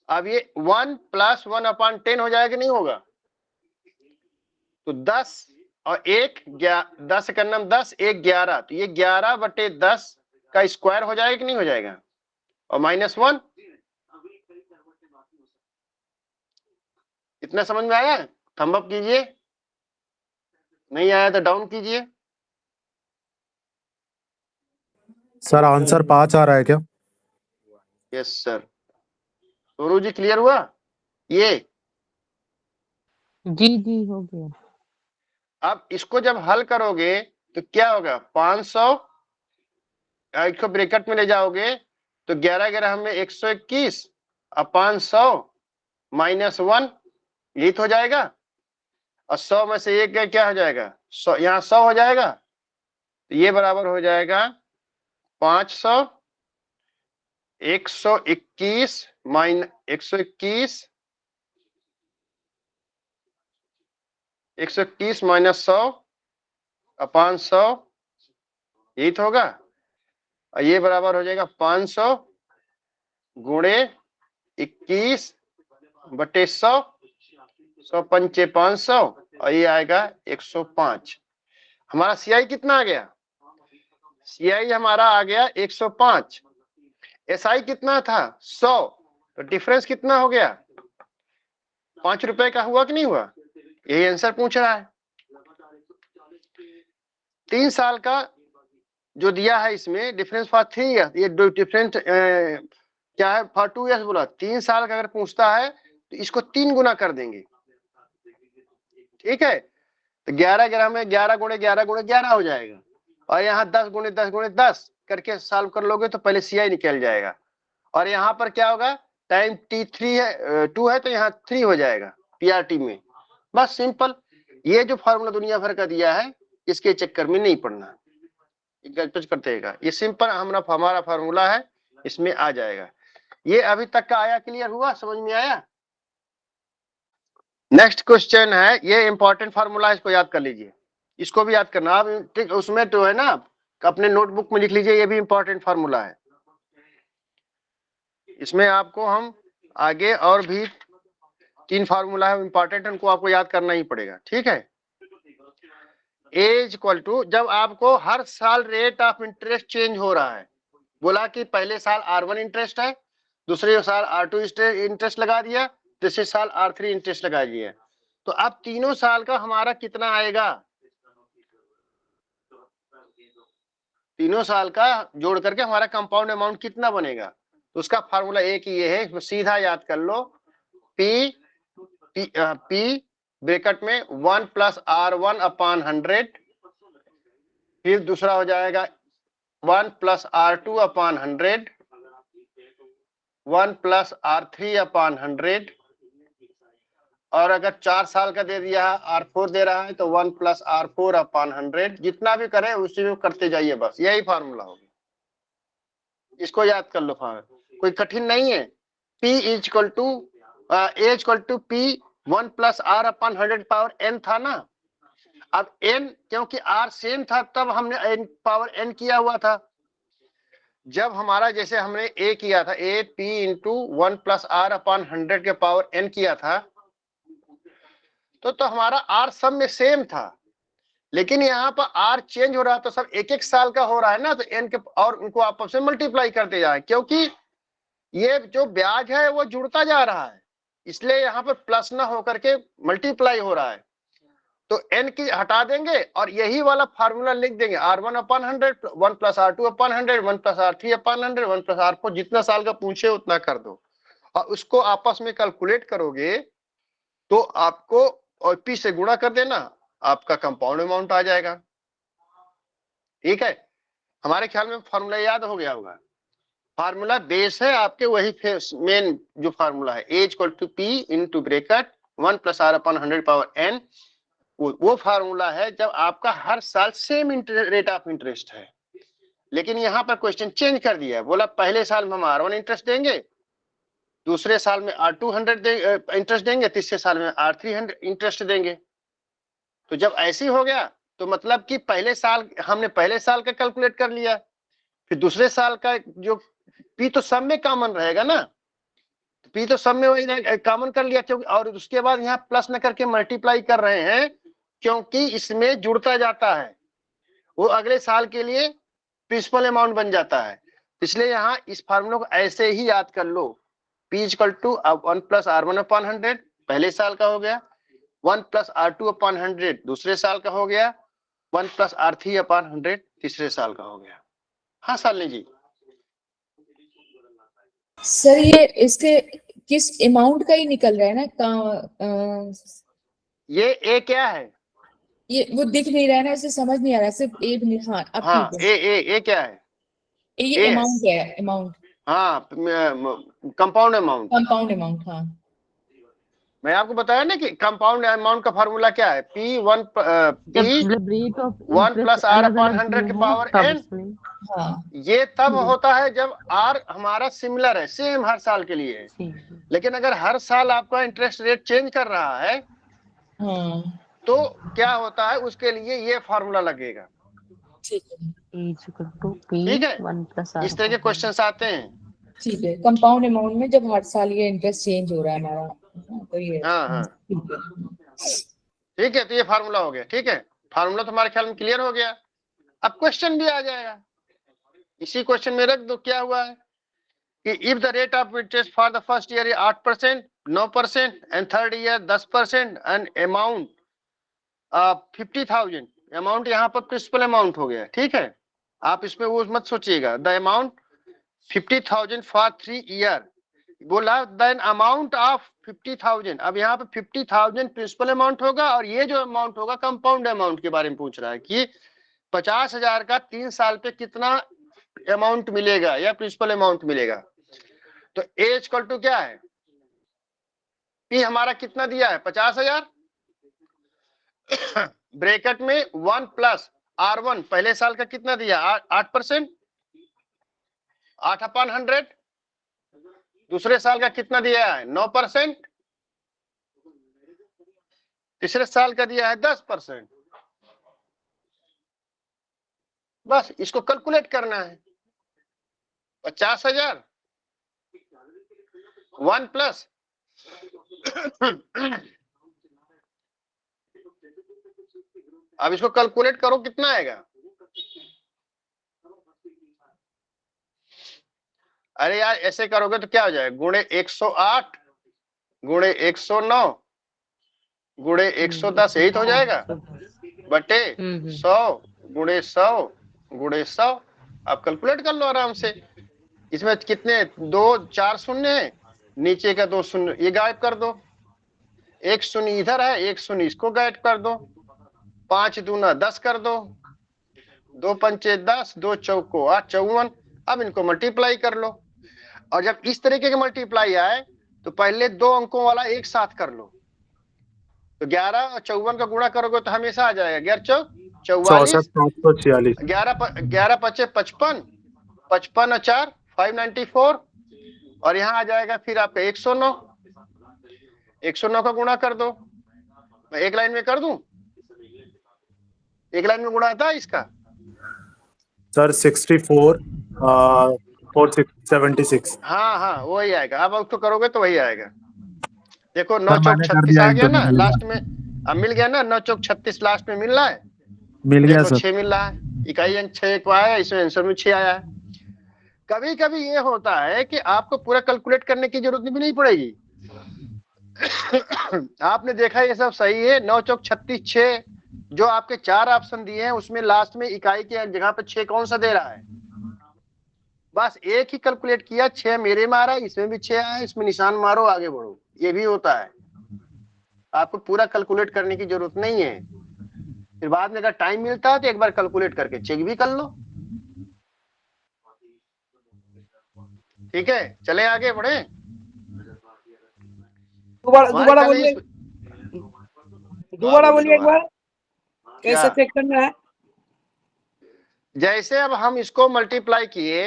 अब ये 1 प्लस 1 अपॉन 10 हो जाएगा, नहीं होगा, तो 10 और 1 10 का नम 10, 1 11, तो ये 11/10 का स्क्वायर हो जाएगा कि नहीं हो जाएगा, और माइनस 1। इतना समझ में आया, थंब अप कीजिए, नहीं आया तो डाउन कीजिए। सर आंसर 5 आ रहा है क्या? Yes sir. Sonu ji clear हुआ ये? जी हो गया। अब इसको जब हल करोगे तो क्या होगा, 500 इसको ब्रैकेट में ले जाओगे तो 11 11 में 121 अपॉन 100 माइनस 1, यही तो हो जाएगा। और 100 में से 1 गया, क्या हो जाएगा, 100, यहाँ 100 हो जाएगा, तो ये बराबर हो जाएगा 500 121 माइनस 121 121 माइनस 100 अपॉन 100, यही तो होगा। और ये बराबर हो जाएगा 500 गुणे 21 बटे 100, 100 पंचे 500, और ये आएगा 105। हमारा सीआई कितना आ गया? सीआई हमारा आ गया 105। एसआई कितना था? 100। तो डिफरेंस कितना हो गया? 5 रुपए का हुआ कि नहीं हुआ? यही आंसर पूछ रहा है। 3 साल का जो दिया है इसमें डिफरेंस फॉर 3 ईयर, ये डिफरेंट क्या है? फॉर 2 ईयर्स बोला। 3 साल का अगर पूछता है तो इसको 3 गुना कर देंगे, ठीक है। तो 11 में 11 गुणे 11 गुणे 11 हो जाएगा, और यहाँ 10 गुणे 10 गुणे 10 करके सॉल्व कर लोगे तो पहले सीआई निकल जाएगा। और यहाँ पर क्या होगा? टाइम t3 है, 2 है, तो यहाँ 3 हो जाएगा पीआरटी में। बस सिंपल। ये जो फार्मूला दुनिया भर का दिया है, इसके चक्कर में नहीं पड़ना, गजबज करते रहेगा। ये सिंपल हमारा फार्मूला है, इसमें आ जाएगा। ये अभी तक का आया? क्लियर हुआ? समझ में आया? नेक्स्ट क्वेश्चन है, ये इंपॉर्टेंट फार्मूला है, इसको याद कर लीजिए। इसको भी याद करना आप, ठीक। उसमें तो है ना, अपने नोटबुक में लिख लीजिए, ये भी इंपॉर्टेंट फार्मूला है। इसमें आपको हम आगे और भी 3 फार्मूला है इंपॉर्टेंट, उनको आपको याद करना ही पड़ेगा, ठीक है। एज इक्वल टू, जब आपको हर साल रेट ऑफ इंटरेस्ट चेंज हो रहा है, बोला कि पहले साल R1 इंटरेस्ट है, दूसरे साल R2 इंटरेस्ट लगा दिया, तीसरे साल R3 इंटरेस्ट लगा दिया, तो अब तीनों साल का हमारा कितना आएगा? तीनों साल का जोड़ करके हमारा कंपाउंड अमाउंट कितना बनेगा? तो उसका फार्मूला एक ही ये है, सीधा याद कर लो। P ब्रैकेट में 1 प्लस R1 अपॉन 100, फिर दूसरा हो जाएगा 1 plus R2 upon 100, 1 plus R3 upon 100, और अगर 4 साल का दे दिया है, R4 दे रहा है, तो 1 प्लस R4 अपॉन 100। जितना भी करे उसी में करते जाइए, बस यही फार्मूला होगा। इसको याद कर लो, कोई कठिन नहीं है। P is equal to A equal to P 1 plus R upon 100 power n था ना। अब n क्योंकि R सेम था, तब हमने n पावर n किया हुआ था। जब हमारा जैसे हमने A किया था, A P into 1 plus R upon 100 के पावर n किया था, तो हमारा R सब में सेम था। लेकिन यहाँ पर R चेंज हो रहा है, तो सब एक एक साल का हो रहा है ना, तो n के और उनको आपस में मल्टीप्लाई करते जाए, क्योंकि ये जो ब्याज है वो जुड़ता जा रहा है, इसलिए यहाँ पर प्लस ना होकर के मल्टीप्लाई हो रहा है। तो n की हटा देंगे और यही वाला फार्मूला लिख देंगे, R1 upon 100, 1 plus R2 upon 100, 1 plus R3 upon 100, 1 plus R4, जितना साल का पूछे उतना कर दो, और उसको आपस में कैलकुलेट करोगे तो आपको और P से गुणा कर देना, आपका कंपाउंड अमाउंट आ जाएगा, ठीक है। हमारे ख्याल में फार्मूला याद हो गया होगा। फार्मूला बेस है आपके, वही मेन जो फार्मूला है, A equal to P into bracket 1 plus R upon 100 power n, वो फार्मूला है जब आपका हर साल सेम रेट ऑफ इंटरेस्ट है। लेकिन यहाँ पर क्वेश्चन चेंज कर दिया है, बोला पहले साल में हम R1 इंटरेस्ट देंगे, दूसरे साल में R2 इंटरेस्ट देंगे, तीसरे साल में R3 इंटरेस्ट देंगे। तो जब ऐसे हो गया तो मतलब कि हमने पहले साल का कैलकुलेट कर लिया, फिर दूसरे साल का जो P तो सब में कॉमन रहेगा ना, P तो सब में वही कॉमन कर लिया, क्योंकि और उसके बाद यहाँ प्लस न करके मल्टीप्लाई कर रहे हैं, क्योंकि इसमें जुड़ता जाता है, वो अगले साल के लिए प्रिंसिपल अमाउंट बन जाता है। इसलिए यहाँ इस फार्मूला को ऐसे ही याद कर लो, P equal to 1 plus R1 upon 100 पहले साल का हो गया, 1 प्लस R2 अपॉन 100 दूसरे साल का हो गया, 1 प्लस R3 अपॉन 100 तीसरे साल का हो गया। हाँ शालिनी जी। सर ये इसके किस अमाउंट का ही निकल रहा है ना, ये ए क्या है? ये वो दिख नहीं रहा है ना, इसे समझ नहीं आ रहा है, सिर्फ ए भी। हाँ अब हाँ, ठीक है। ए क्या है? ये ए है। अमाउंट है, अमाउंट, हाँ, कंपाउंड अमाउंट। Compound amount. हाँ मैं आपको बताया ना कि कंपाउंड अमाउंट का फार्मूला क्या है, P1 जब rate of 1 plus R upon 100 के पावर n। हाँ ये तब होता है जब R हमारा सिमिलर है, सेम हर साल के लिए है। लेकिन अगर हर साल आपका इंटरेस्ट रेट चेंज कर रहा है, हाँ तो क्या होता है, उसके लिए ये फॉर्मूला लगेगा। ठीक है, H equal to P ठीक है, 1 plus इस तरह के R. क्वेश्चंस आते हैं। ठीक है। कंपाउंड अमाउंट में जब हर साल ये इंटरेस्ट चेंज हो रहा है हमारा, तो ये हाँ हाँ ठीक है। ठीक है, तो ये फार्मूला हो गया। ठीक है, फार्मूला तुम्हारे ख्याल में क्लियर हो गया। अब क्वेश्चन भी आ जाएगा, इसी क्वेश्चन में रख दो। क्या हुआ है कि if the rate of interest for the first year 8%, 9% and third year 10% and amount 50,000, amount यहाँ पर प्रिंसिपल अमाउंट हो गया। ठीक है, आप इसमें वो मत सोचिएगा। द अमाउंट 50,000 फॉर 3 ईयर, बोला देन अमाउंट ऑफ 50,000। अब यहाँ पे 50,000 प्रिंसिपल अमाउंट होगा, और ये जो अमाउंट होगा कंपाउंड अमाउंट के बारे में पूछ रहा है कि 50,000 का 3 साल पे कितना अमाउंट मिलेगा या प्रिंसिपल अमाउंट मिलेगा। तो ए इक्वल टू क्या है, पी हमारा कितना दिया है 50,000, ब्रैकेट में 1 प्लस R1 पहले साल का कितना दिया 8%, 8/100। दूसरे साल का कितना दिया है 9%, तीसरे साल का दिया है 10%। बस इसको कैलकुलेट करना है। 50,000 1 प्लस अब इसको कैलकुलेट करो कितना आएगा। अरे यार ऐसे करोगे तो क्या हो जाएगा, गुणे 108 गुणे 109 गुणे 110, यही तो हो जाएगा, बटे 100 गुणे 100 गुणे 100। आप कैलकुलेट कर लो आराम से। इसमें कितने 4 शून्य है, नीचे का 2 शून्य ये गायब कर दो, 1 शून्य इधर है, 1 शून्य इसको गायब कर दो, 5 दूना 10 कर दो, 2 पंचे 10, 2 चौको 8, 54। अब इनको मल्टीप्लाई कर लो, और जब इस तरीके के मल्टीप्लाई आए तो पहले 2 अंकों वाला एक साथ कर लो। तो 11 और 54 का गुणा करोगे तो हमेशा आ जाएगा 11 चौक 44, 64,746। 11 पचे 55, 55 और 4 594, और यहाँ आ जाएगा फिर आपका 109। 109 का गुणा कर दो, मैं एक लाइन में कर दूं, एक लाइन में गुणा आता है इसका। सर 64 476। हाँ हाँ वही आएगा। अब उसको करोगे तो वही आएगा। देखो 9 सर चौक मैंने कर 36 दिया आ गया ना इंटरनेट लास्ट में, अब मिल गया ना 9 चौक 36 लास्ट में मिल रहा है। मिल गया देखो सर। 6 मिल रहा है, इकाई अंक 6 को आया, इसमें आंसर में 6 आया है। कभी कभी ये होता है कि आपको पूरा कैलकुलेट करने की जरूरत भी नहीं पड़ेगी। आपने देखा ये सब सही है, 9 चौक 36 6, जो आपके 4 ऑप्शन दिए हैं उसमें लास्ट में इकाई के जगह पे 6 कौन सा दे रहा है, बस एक ही कैलकुलेट किया, 6 मेरे मारा, इसमें भी 6 आया, इसमें निशान मारो आगे बढ़ो। ये भी होता है, आपको पूरा कैलकुलेट करने की जरूरत नहीं है। फिर बाद में अगर टाइम मिलता है तो एक बार कैलकुलेट करके चेक भी कर लो। ठीक है, चले आगे बढ़े। दोबारा बोलिए, दोबारा बोलिए एक बार, कैसे चेक करना है। जैसे अब हम इसको मल्टीप्लाई किए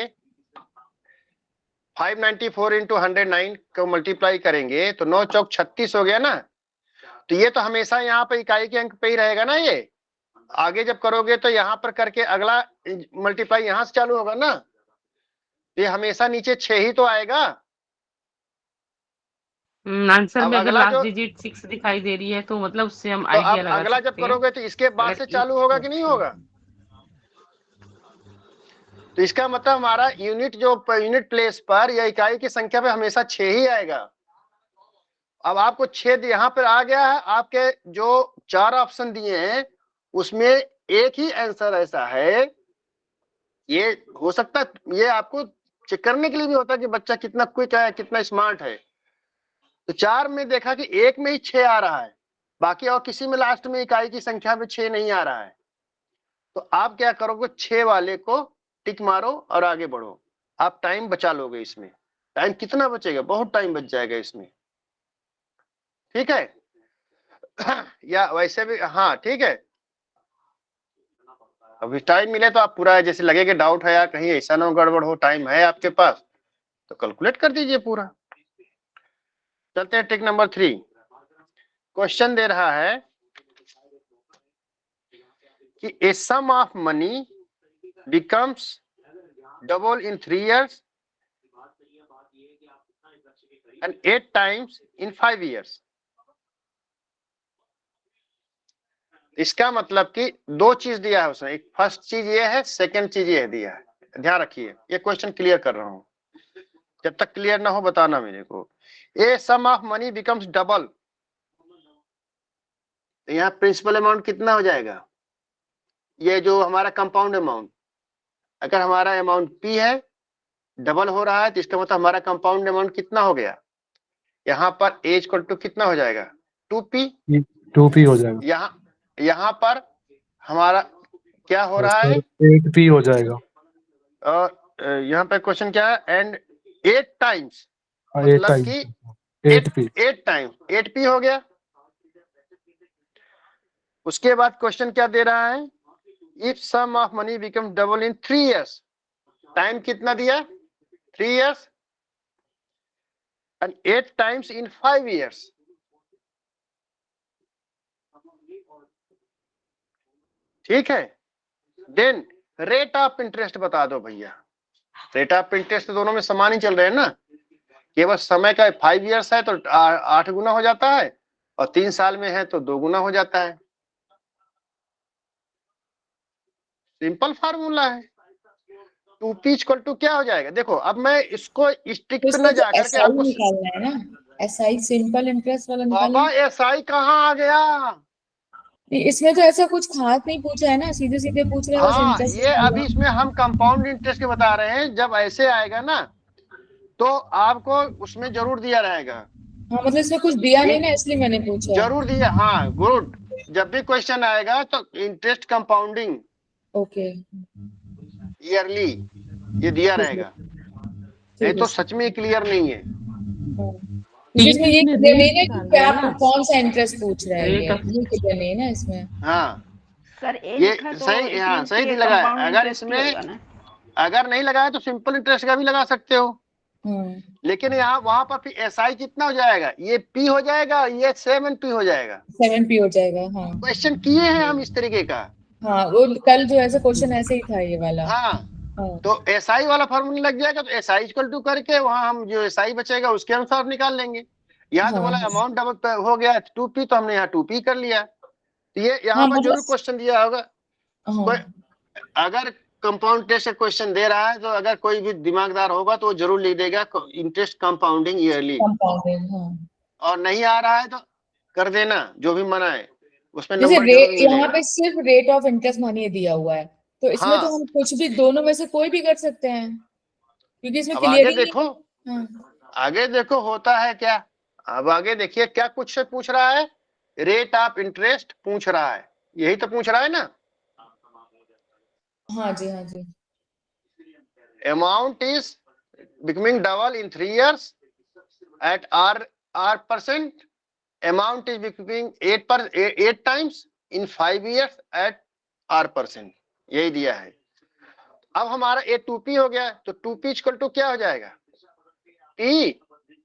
594 इंटू 109 को मल्टीप्लाई करेंगे तो 9 चौक 36 हो गया ना। तो ये तो हमेशा यहाँ पे इकाई के अंक पे ही रहेगा ना। ये आगे जब करोगे तो यहाँ पर करके अगला मल्टीप्लाई यहाँ से चालू होगा ना, ये हमेशा नीचे 6 ही तो आएगा। आंसर अब में अगर अगला लास्ट जो डिजिट 6 दिखाई दे रही है तो मतलब उससे हम तो आइडिया अब लगा अगला जब सकते हैं करोगे तो इसके बाद अगर से चालू होगा कि नहीं होगा। तो इसका मतलब हमारा यूनिट जो यूनिट प्लेस पर या इकाई की संख्या पे हमेशा 6 ही आएगा। अब आपको 6 यहाँ पर आ गया है, आपके जो 4 ऑप्शन दिए हैं उसमें एक ही आंसर ऐसा है। ये हो सकता है, ये आपको चेक करने के लिए भी होता है कि बच्चा कितना क्विक है, कितना स्मार्ट है। तो 4 में देखा कि एक में ही 6 आ रहा है, बाकी और किसी में लास्ट में इकाई की संख्या पे 6 नहीं आ रहा है। तो आप क्या करोगे, 6 वाले को टिक मारो और आगे बढ़ो, आप टाइम बचा लोगे। इसमें टाइम कितना बचेगा, बहुत टाइम बच जाएगा इसमें। ठीक है या वैसे भी हाँ ठीक है। अभी टाइम मिले तो आप पूरा, जैसे लगेगा डाउट है यार कहीं ऐसा ना हो गड़बड़ हो, टाइम है आपके पास तो कैलकुलेट कर दीजिए पूरा। चलते हैं टिक नंबर 3। क्वेश्चन दे रहा है कि a sum of money becomes double in 3 years and 8 times in 5 years। इसका मतलब कि दो चीज दिया है उसने, एक फर्स्ट चीज ये है, सेकंड चीज ये दिया है। ध्यान रखिए, ये क्वेश्चन क्लियर कर रहा हूं, जब तक क्लियर ना हो बताना मेरे को। ए सम ऑफ मनी बिकम्स डबल, तो यहाँ प्रिंसिपल अमाउंट कितना हो जाएगा, ये जो हमारा कंपाउंड अमाउंट, अगर हमारा अमाउंट पी है, डबल हो रहा है, तो इसका मतलब हमारा कंपाउंड अमाउंट कितना हो गया, यहाँ पर ए इक्वल टू कितना हो जाएगा, 2p। 2p हो जाएगा, यहाँ पर हमारा क्या हो रहा है, 8p हो जाएगा, और यहाँ पे क्वेश्चन क्या है, एंड 8 टाइम्स, 8 मतलब टाइम कि 8p। 8 टाइम्स 8p हो गया। उसके बाद क्वेश्चन क्या दे रहा है, if sum of money become double in 3 years, time कितना दिया, 3 years, and 8 times in 5 years. ठीक है, देन रेट ऑफ इंटरेस्ट बता दो भैया। रेट ऑफ इंटरेस्ट दोनों में समान ही चल रहे हैं ना, केवल समय का 5 इयर्स है तो 8 गुना हो जाता है, और 3 साल में है तो 2 गुना हो जाता है। सिंपल फार्मूला है। 2p इक्वल टू क्या हो जाएगा, देखो अब मैं इसको तो स्ट्रिक्ट इसमें न तो जाकर के एसआई आपको, निकालना है ना, एसआई सिंपल इंटरेस्ट वाला निकालना बाबा है। एसआई कहाँ आ गया, नहीं, इसमें तो ऐसा कुछ खास नहीं पूछा है ना, सीधे सीधे पूछ रहे हैं बस हाँ इंटरेस्ट ये अभी इसमें हम कंपाउंड इंटरेस्ट के बता रहे हैं, जब ऐसे आएगा ना तो आपको उसमें जरूर दिया रहेगा। हाँ मतलब इसमें कुछ दिया नहीं ना, इसलिए मैंने पूछा। जरूर दिया, हाँ गुड। जब भी क्वेश्चन आएगा तो इंटरेस्ट कंपाउंडिंग ओके, ईयरली ये दिया ठीक है, रहेगा, नहीं ठीक है तो सर। सच में क्लियर नहीं है। हाँ। क्योंकि इसमें ये इसमें क्लियर नहीं रेट है कि निकालना क्या है ना, कौन सा इंटरेस्ट पूछ रहा है, रेट ये ऑफ क्लियर नहीं है ना इसमें। हाँ सर ए ये लिखा तो सही, इट हाँ मींस सही ये लगाया। कंपाउंड अगर इंटरेस्ट ही इसमें होगा ना। अगर नहीं लगाया तो सिंपल इंटरेस्ट का भी लगा सकते हो, हम्म, लेकिन यहाँ वहां पर फिर एसआई कितना हो जाएगा, ये पी हो जाएगा, ये 7p हो जाएगा। 7p हो जाएगा। हाँ क्वेश्चन किए हैं हम इस तरीके का। हाँ, वो कल जो ऐसा क्वेश्चन ऐसे ही था ये वाला। हाँ हाँ तो एसआई वाला फॉर्मूला लग जाएगा, तो एसआई इक्वल टू करके वहां हम जो एसआई बचेगा उसके अनुसार निकाल लेंगे। यहाँ तो हाँ बोला अमाउंट डबल हो गया 2p, तो हमने यहाँ 2p कर लिया। तो ये यहाँ हाँ पर मतलब जरूर क्वेश्चन दिया होगा। कोई हाँ अगर कंपाउंड टेस्ट का क्वेश्चन दे रहा है तो अगर कोई भी दिमागदार होगा तो वो जरूर लिख देगा इंटरेस्ट कंपाउंडिंग ईयरली, कंपाउंडेड। हाँ और नहीं आ रहा है तो कर देना, जो भी मना है उसमें जैसे नंबर जरूर यहाँ मिलेगा। पे सिर्फ रेट ऑफ इंटरेस्ट मनी दिया हुआ है, तो इसमें तो हाँ हम कुछ भी दोनों में से कोई भी कर सकते हैं, क्योंकि इसमें अब आगे क्लियर ही देखो, नहीं। हाँ आगे देखो होता है क्या। अब आगे देखिए क्या कुछ से पूछ रहा है, रेट ऑफ इंटरेस्ट पूछ रहा है, यही तो पूछ रहा है ना। हाँ जी, हाँ जी। Amount is becoming double in 3 years at r%, amount is becoming 8 times in 5 years at r%, यही दिया है। अब हमारा ये 2p हो गया, तो 2p इक्वल टू क्या हो जाएगा, p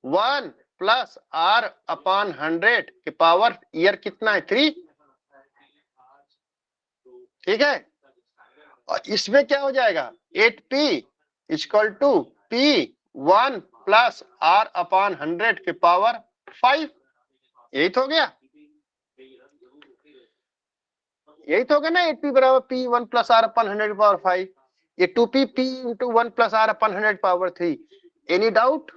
1 प्लस r/100 के पावर ईयर कितना है 3। ठीक है, और इसमें क्या हो जाएगा 8p equal to p 1 plus r/100 के पावर 5। यही तो हो गया, यही तो होगा ना, 8p बराबर p 1 प्लस r/100 पावर 5। ये 2p p into 1 plus r/100 power 3। Any doubt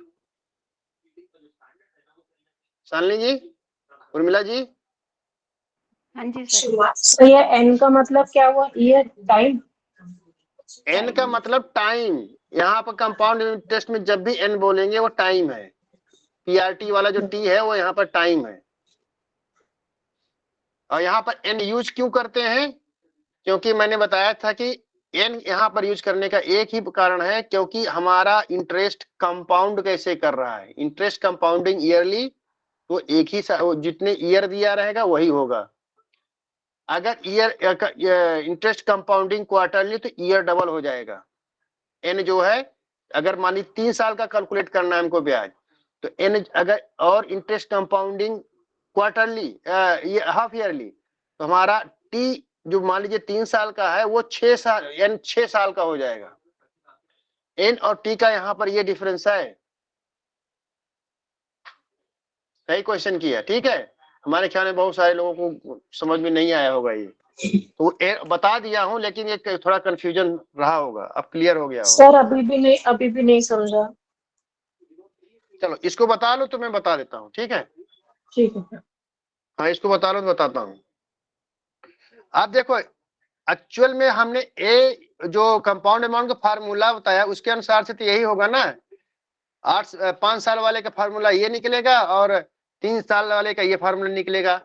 Shalini ji, Urmila ji? हाँ जी सर। तो ये एन का मतलब क्या हुआ, ईयर टाइम? एन का मतलब टाइम, यहाँ पर कंपाउंड इंटरेस्ट में जब भी एन बोलेंगे वो टाइम है, पीआरटी वाला जो टी है वो यहाँ पर टाइम है। और यहाँ पर एन यूज क्यों करते हैं, क्योंकि मैंने बताया था कि एन यहाँ पर यूज करने का एक ही कारण है, क्योंकि हमारा इंटरेस्ट कंपाउंड कैसे कर रहा है, इंटरेस्ट कंपाउंडिंग ईयरली, तो एक ही जितने ईयर दिया रहेगा वही होगा। अगर ईयर इंटरेस्ट कंपाउंडिंग क्वार्टरली तो ईयर डबल हो जाएगा। एन जो है अगर मान ली 3 साल का कैलकुलेट करना है हमको ब्याज, तो एन अगर, और इंटरेस्ट कंपाउंडिंग क्वार्टरली ये हाफ ईयरली, तो हमारा टी जो मान लीजिए 3 साल का है वो 6 साल यानी 6 साल का हो जाएगा। एन और टी का यहाँ पर ये डिफरेंस है। सही क्वेश्चन किया, ठीक है। हमारे ख्याल में बहुत सारे लोगों को समझ में नहीं आया होगा ये, तो बता दिया हूं, लेकिन ये थोड़ा कंफ्यूजन रहा होगा, अब क्लियर हो गया होगा। सर अभी भी नहीं समझा। चलो इसको बता लो तो मैं बता देता हूँ, ठीक है। ठीक है। हाँ इसको बता लो तो बताता हूँ। आप देखो एक्चुअल में हमने ए जो कंपाउंड अमाउंट का फार्मूला बताया उसके अनुसार से तो यही होगा ना। 5 साल वाले का फार्मूला ये निकलेगा और 3 साल वाले का ये फार्मूला निकलेगा।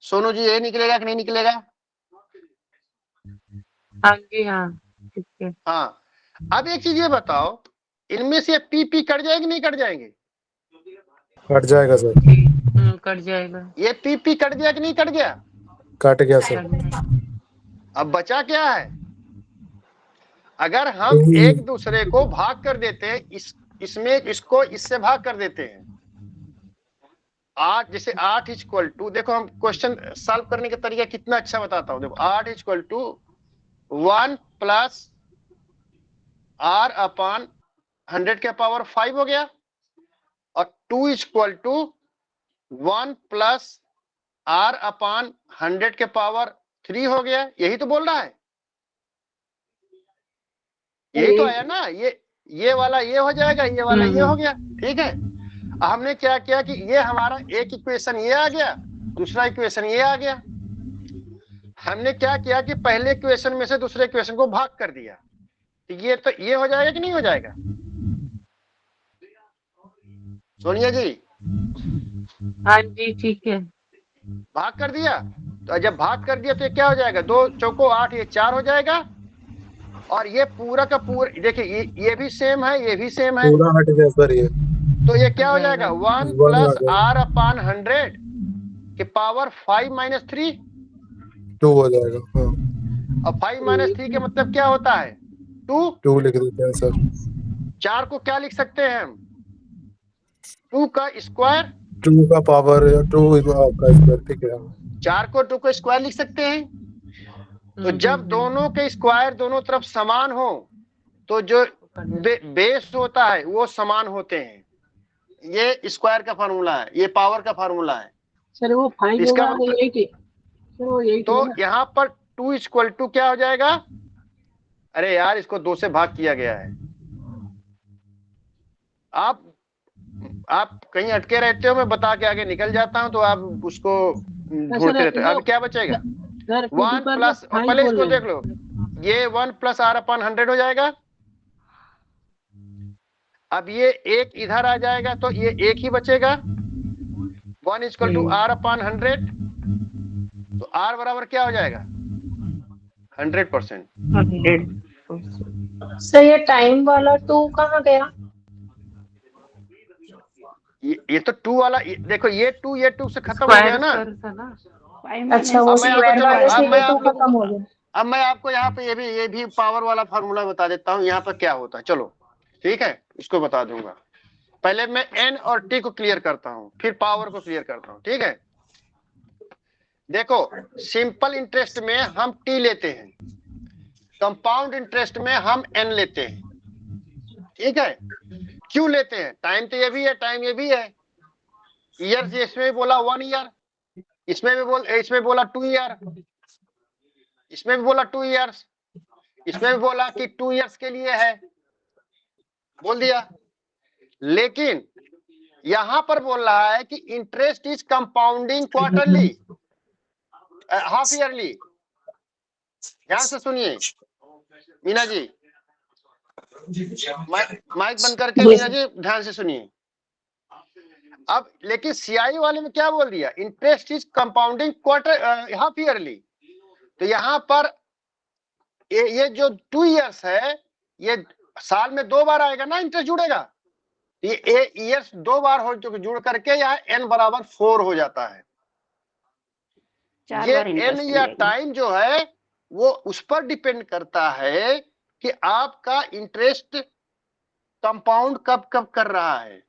सोनू जी ये निकलेगा कि नहीं निकलेगा? हाँ जी, हाँ ठीक है। हाँ अब एक चीज ये बताओ, इनमें से पी पी कट जाएगी नहीं कट जाएंगे? कट जाएगा सर। कट जाएगा। ये पी पी कट गया कि नहीं कट गया? कट गया सर। अब बचा क्या है? अगर हम एक दूसरे को भाग कर देते हैं, इसमें इसको इससे भाग कर देते हैं। 8 जैसे 8 इक्वल टू, देखो हम क्वेश्चन सॉल्व करने का तरीका कितना अच्छा बताता हूं। देखो 8 equal to 1 plus r upon 100 के पावर 5 हो गया, और 2 equal to 1 plus r upon 100 के पावर 3 हो गया। यही तो बोल रहा है, यही तो आया ना। ये वाला ये हो जाएगा, ये वाला ये हो गया, ठीक है। हमने क्या किया कि ये हमारा एक इक्वेशन ये आ गया, दूसरा इक्वेशन ये आ गया। हमने क्या किया कि पहले इक्वेशन में से दूसरे इक्वेशन को भाग कर दिया, तो ये हो जाएगा कि नहीं हो जाएगा? सोनिया जी हाँ जी ठीक है। भाग कर दिया, तो जब भाग कर दिया तो ये क्या हो जाएगा? 2 चौको 8, ये 4 हो जाएगा। और ये पूरा का पूरा देखिए, ये भी सेम है, ये भी सेम है, पूरा हट गया सर ये। तो ये क्या हो जाएगा? 1 प्लस r अपॉन 100 के पावर 5 माइनस 3, 2 हो जाएगा। हाँ और 5 माइनस 3 के मतलब क्या होता है? 2 लिख देते हैं सर। 4 को क्या लिख सकते हैं हम? 2 का स्क्वायर। 2 का पावर 2 का स्क्वायर, ठीक है। 4 को 2 का स्क्वायर लिख सकते हैं। तो जब दोनों के स्क्वायर दोनों तरफ समान हो तो जो बेस होता है वो समान होते हैं। ये स्क्वायर का फार्मूला है, ये पावर का फार्मूला है। सर वो 5 इसका होगा तो मतलब- 8 सर वो 8 तो यहाँ पर 2 इक्वल टू क्या हो जाएगा? अरे यार इसको 2 से भाग किया गया है। आप कहीं अटके रहते हो, मैं बता के आगे निकल जाता हूं तो आप उसको ढूंढते रहते हो। अब क्या बचेगा? 1 प्लस, पहले इसको देख लो, ये 1 प्लस r अपॉन 100 हो जाएगा। अब ये एक इधर आ जाएगा तो ये एक ही बचेगा। 1 इक्वल टू r अपॉन 100, तो r बराबर क्या हो जाएगा? 100%। सर ये टाइम वाला 2 कहाँ गया? ये तो 2 वाला, देखो ये 2 से खत्म हो गया ना। अच्छा वो स्क्वायर वाले से ये 2 खत्म हो गया। अब मैं आपको यहाँ पे ये भी पावर वाला फार्मूला बता देता हूँ। यहाँ पर क्या होता है, चलो ठीक है, इसको बता दूंगा। पहले मैं n और t को क्लियर करता हूँ, फिर पावर को क्लियर करता हूँ, ठीक है। देखो सिंपल इंटरेस्ट में हम t लेते हैं, कंपाउंड इंटरेस्ट में हम n लेते हैं, ठीक है। क्यों लेते हैं? टाइम तो ये भी है, टाइम ये भी है। ईयर इसमें भी बोला 1 ईयर, इसमें बोला 2 ईयर, इसमें भी बोला 2 ईयर्स, इसमें भी बोला कि 2 ईयर्स के लिए है, बोल दिया। लेकिन यहां पर बोल रहा है कि interest is compounding quarterly, half yearly. ध्यान से सुनिए मीना जी, माइक बंद करके मीना जी ध्यान से सुनिए। अब लेकिन सीआई वाले में क्या बोल दिया? Interest is compounding quarter half yearly. तो यहां पर ये जो 2 ईयर्स है, ये साल में 2 बार आएगा ना, इंटरेस्ट जुड़ेगा। ये ईयर्स 2 बार हो जुड़ करके यहाँ n बराबर 4 हो जाता है। ये n या टाइम जो है वो उस पर डिपेंड करता है कि आपका इंटरेस्ट कंपाउंड कब कब कर रहा है।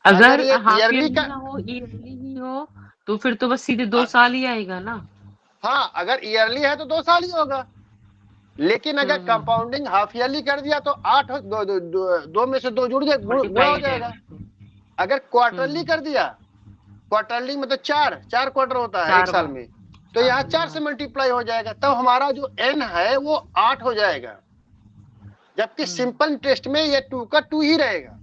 अगर ये हाफ ईयरली ईयरली का ना हो, ईयरली ही हो, तो फिर तो बस सीधे 2 साल ही आएगा ना। हाँ, अगर ईयरली है तो 2 साल ही होगा, लेकिन अगर कंपाउंडिंग हाफ ईयरली कर दिया तो 8 दो में से 2 जुड़ जाए, गुणा हो जाएगा। अगर क्वार्टरली कर दिया, क्वार्टरली मतलब 4 क्वार्टर होता है एक साल में, तो यहाँ 4 से मल्टीप्लाई हो जाएगा, तब हमारा जो n है वो 8 हो जाएगा, जबकि सिंपल इंटरेस्ट में ये 2 का 2 ही रहेगा,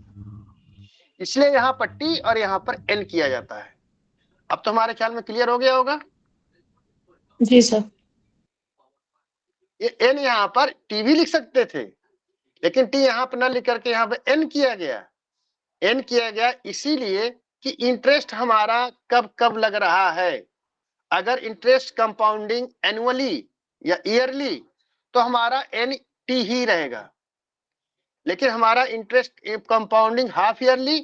इसलिए यहाँ पर t और यहाँ पर n किया जाता है। अब तो हमारे ख्याल में क्लियर हो गया होगा। जी सर। ये n यहाँ पर t भी लिख सकते थे, लेकिन t यहाँ पर न लिख करके यहाँ पे n किया गया इसीलिए कि इंटरेस्ट हमारा कब कब लग रहा है। अगर इंटरेस्ट कंपाउंडिंग एनुअली या ईयरली तो हमारा n t ही रहेगा, लेकिन हमारा इंटरेस्ट कंपाउंडिंग हाफ ईयरली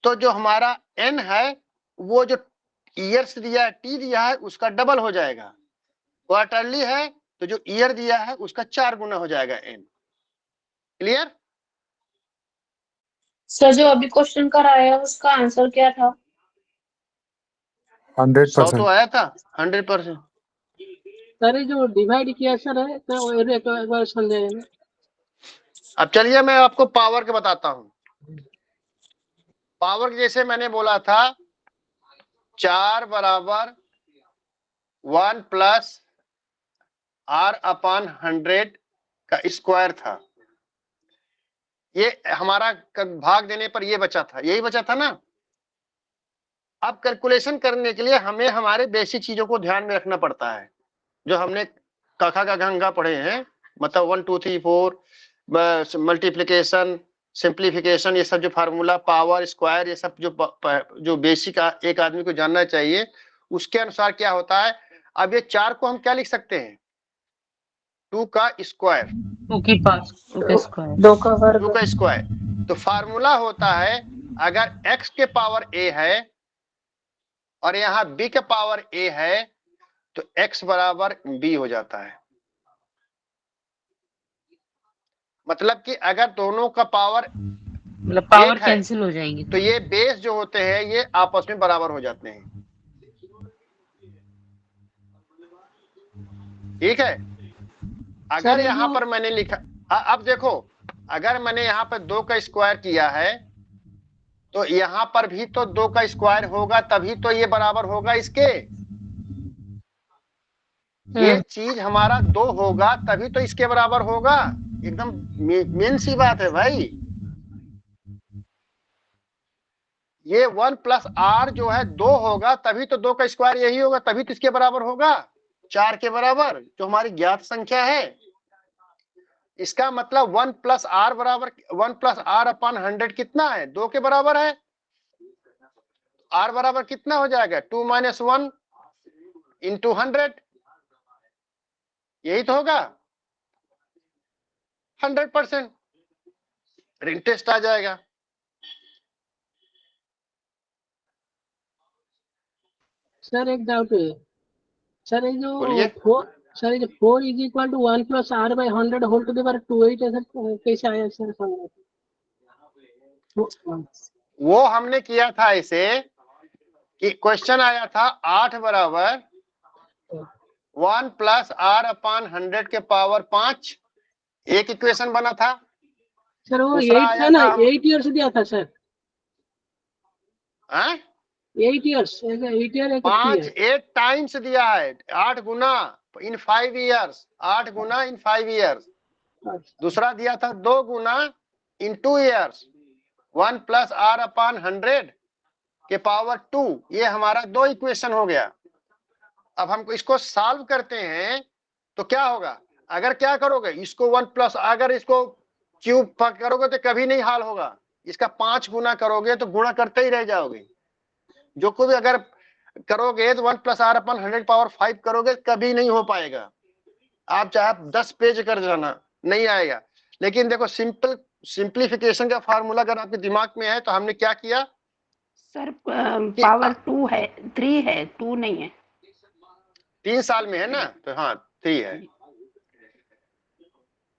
तो जो हमारा n है वो जो ईयर्स दिया है, t दिया है, उसका डबल हो जाएगा। क्वार्टरली है तो जो ईयर दिया है उसका 4 गुना हो जाएगा n। क्लियर? सर जो अभी क्वेश्चन कराया उसका आंसर क्या था? 100 तो 100%। आया था 100%। सर ये जो डिवाइड किया सर है तो एक बार समझाइए। अब चलिए मैं आपको पावर के बताता हूं। पावर जैसे मैंने बोला था 4 बराबर 1 प्लस r अपॉन 100 का स्क्वायर था, ये हमारा भाग देने पर ये बचा था, यही बचा था ना। अब कैलकुलेशन करने के लिए हमें हमारे बेसिक चीजों को ध्यान में रखना पड़ता है, जो हमने कखा का घंघा पढ़े हैं, मतलब 1 2 3 4 मल्टीप्लिकेशन, सिंप्लीफिकेशन, ये सब जो फार्मूला, पावर, स्क्वायर, ये सब जो बेसिक एक आदमी को जानना चाहिए, उसके अनुसार क्या होता है। अब ये 4 को हम क्या लिख सकते हैं, 2 का स्क्वायर, 2 के पास 2 का स्क्वायर, 2 का वर्ग। 2 का स्क्वायर। तो फार्मूला होता है अगर x के पावर a है और यहाँ b के पावर a है तो x बराबर b हो जाता है। मतलब कि अगर दोनों का पावर मतलब पावर एक है कैंसिल हो जाएंगे तो ये बेस जो होते हैं ये आपस में बराबर हो जाते हैं। ठीक है, अगर यहाँ पर मैंने लिखा, अब देखो अगर मैंने यहाँ पर 2 का स्क्वायर किया है तो यहाँ पर भी तो 2 का स्क्वायर होगा, तभी तो ये बराबर होगा इसके। ये चीज हमारा 2 होगा तभी तो इसके बराबर होगा, एकदम मेन सी बात है भाई। ये 1 प्लस r जो है 2 होगा तभी तो 2 का स्क्वायर यही होगा, तभी तो इसके बराबर होगा, 4 के बराबर, जो हमारी ज्ञात संख्या है। इसका मतलब 1 प्लस r बराबर 1 प्लस r अपॉन 100 कितना है, 2 के बराबर है। r बराबर कितना हो जाएगा, 2 माइनस 1 इंटू 100, यही तो होगा 100%। इंटरेस्ट आ जाएगा। सर एक डाउट है सर, ये बोलिए। जो 4 is equal to 1 plus r by 100 whole to the power 28 ऐसा कैसे आया सर? वो हमने किया था इसे कि क्वेश्चन आया था 8 बराबर 1 प्लस r अपॉन 100 के पावर 5, एक इक्वेशन बना था। सर वो दूसरा 8 था आया ना, था 8 इयर्स दिया था सर, हाँ? 8 इयर्स, 8 ईयर एक 5 8 टाइम्स दिया है, 8 गुना इन 5 इयर्स, 8 गुना इन 5 इयर्स। दूसरा दिया था 2 गुना इन 2 इयर्स, 1 प्लस r अपॉन 100 के पावर 2, ये हमारा 2 इक्वेशन हो गया। अब हमको इसको सॉल्व करते हैं तो क्या होगा, अगर क्या करोगे इसको 1 प्लस, अगर इसको क्यूब करोगे तो कभी नहीं हल होगा, इसका 5 गुना करोगे तो गुणा करते ही रह जाओगे। जो कोई अगर करोगे तो 1 प्लस r अपन 100 पावर 5 करोगे कभी नहीं हो पाएगा, आप चाहे 10 पेज कर जाना नहीं आएगा। लेकिन देखो सिंप्लीफिकेशन का फार्मूला अगर आपके दिमाग में है तो हमने क्या किया सर पावर 2 है, 3 है, 2 नहीं है। 3 साल में है ना, तो हाँ 3 है।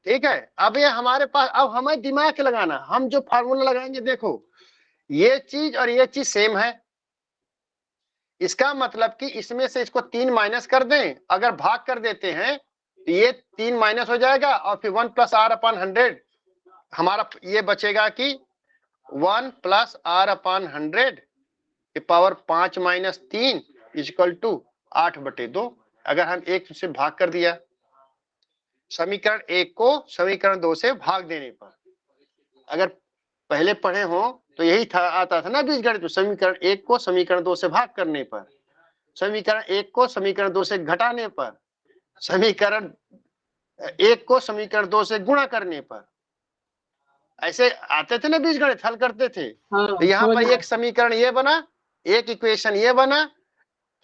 ठीक है, अब ये हमारे पास, अब हमें दिमाग लगाना, हम जो फार्मूला लगाएंगे, देखो ये चीज और ये चीज सेम है, इसका मतलब कि इसमें से इसको 3 माइनस कर दें, अगर भाग कर देते हैं तो ये 3 माइनस हो जाएगा और फिर 1 प्लस आर अपॉन 100 हमारा ये बचेगा कि 1 प्लस आर अपॉन 100 की पावर 5 माइनस 3 इक्वल टू 8/2। अगर हम 1 से भाग कर दिया, समीकरण 1 को समीकरण 2 से भाग देने पर, अगर पहले पढ़े हो तो यही था, आता था ना बीजगणित, समीकरण 1 को समीकरण 2 से भाग करने पर, समीकरण 1 को समीकरण 2 से घटाने पर, समीकरण 1 को समीकरण 2 से गुणा करने पर, ऐसे आते थे ना बीजगणित, हल करते थे। तो यहाँ पर एक समीकरण ये बना, एक इक्वेशन ये बना,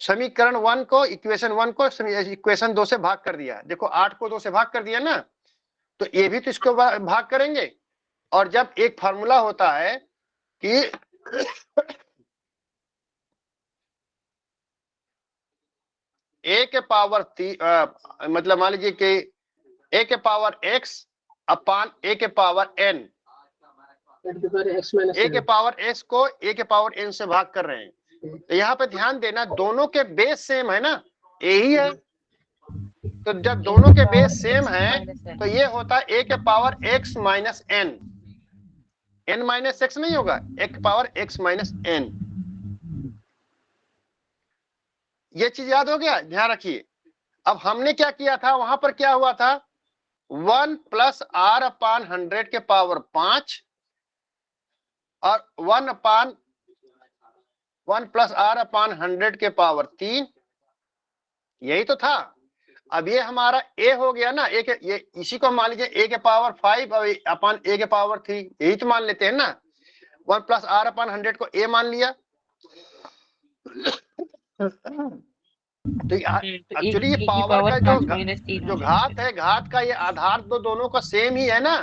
समीकरण 1 को इक्वेशन 1 को इक्वेशन 2 से भाग कर दिया। देखो 8 को 2 से भाग कर दिया ना, तो ये भी तो इसको भाग करेंगे। और जब एक फार्मूला होता है कि a के पावर मतलब मान लीजिए कि a के पावर x अपान a के पावर n, a के पावर s को a के पावर n से भाग कर रहे हैं, तो यहाँ पे ध्यान देना दोनों के बेस सेम है ना, a ही है। तो जब दोनों के बेस सेम है तो ये होता है a के power x minus n, n minus x नहीं होगा, a के पावर x माइनस n। ये चीज याद हो गया, ध्यान रखिए। अब हमने क्या किया था, वहां पर क्या हुआ था, 1 प्लस आर अपान 100 के पावर 5 और 1 प्लस आर अपान 100 के पावर 3, यही तो था। अब ये हमारा a हो गया ना, ये इसी को मान लीजिए a के पावर 5 और अपान a के पावर 3, यही तो मान लेते हैं ना। 1 प्लस आर अपान 100 को a मान लिया। तो एक्चुअली ये पावर का जो घात है, घात का ये आधार तो दोनों का सेम ही है ना,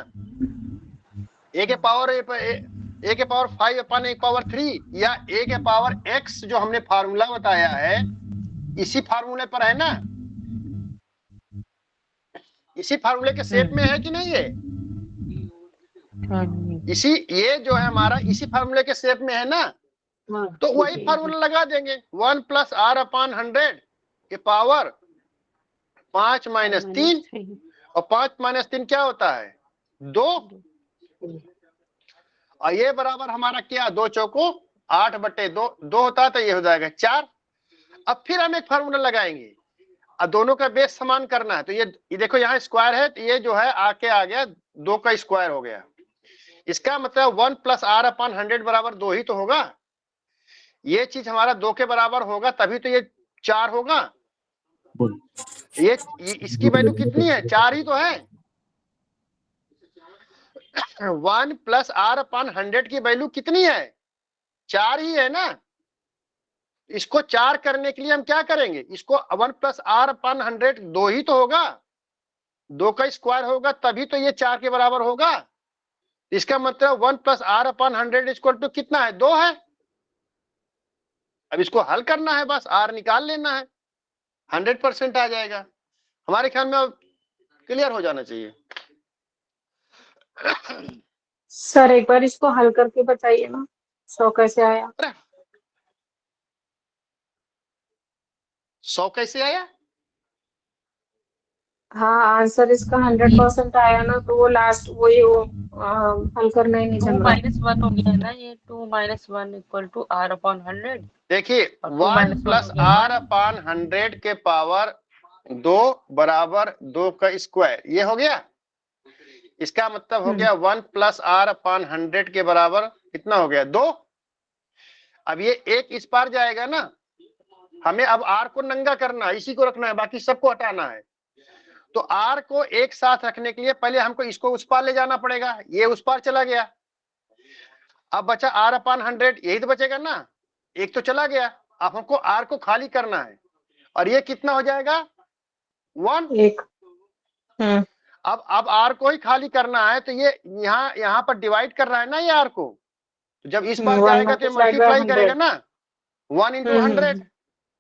a के पावर 5 अपान a के पावर 3 या a के पावर x जो हमने फार्मूला बताया है, इसी फार्मूले पर है ना, इसी फार्मूले के सेट में है कि नहीं है, इसी ये जो है हमारा इसी फार्मूले के सेट में है ना, तो वही फार्मूला लगा देंगे। 1 प्लस आर अपान 100 के पावर 5 माइनस 3 और 5 माइनस 3 क्या होता है, 2, और ये बराबर हमारा क्या, 2 चौको 8/2 2 होता है, तो ये हो जाएगा 4। अब फिर हम एक फार्मूला लगाएंगे, अब दोनों का बेस समान करना है, तो ये देखो यहाँ स्क्वायर है, तो ये जो है आके आ गया 2 का स्क्वायर हो गया। इसका मतलब 1 प्लस आर अपान 100 बराबर 2 ही तो होगा। ये चीज हमारा 2 के बराबर होगा तभी तो ये 4 होगा। ये इसकी वैल्यू कितनी है, 4 ही तो है। 1 प्लस आर अपान 100 की वैल्यू कितनी है, 4 ही है ना। इसको 4 करने के लिए हम क्या करेंगे, इसको 1 प्लस आर अपान 100 2 ही तो होगा, 2 का स्क्वायर होगा तभी तो ये 4 के बराबर होगा। इसका मतलब 1 plus R upon 100 equal to कितना है, 2 है। अब इसको हल करना है, बस आर निकाल लेना है, 100% आ जाएगा। हमारे ख्याल में अब क्लियर हो जाना चाहिए। सर एक बार इसको हल करके बताइए ना, 100 कैसे आया। 100 कैसे आया, हाँ आंसर इसका 100% आया ना, तो वो लास्ट वही वो हल करना ही नहीं 2 चल रहा। माइनस 1 हो गया ना, ये 2 minus 1 equal to R upon 100। देखिए 1 प्लस आर अपान 100 के पावर 2 बराबर 2 का स्क्वायर, ये हो गया। इसका मतलब हो गया 1 प्लस आर अपान 100 के बराबर कितना हो गया, 2। अब ये एक इस पार जाएगा ना, हमें अब आर को नंगा करना है, इसी को रखना है, बाकी सबको हटाना है। तो आर को एक साथ रखने के लिए पहले हमको इसको उस पार ले जाना पड़ेगा, ये उस पार चला गया। अब बचा आर अपान 100, यही तो बचेगा ना, एक तो चला गया। अब हमको आर को खाली करना है, और ये कितना हो जाएगा, 1। एक अब आर को ही खाली करना है, तो ये यहाँ पर डिवाइड कर रहा है ना ये आर को, तो जब इस पार जाएगा तो मल्टीप्लाई करेगा ना, 1 इंटू 100,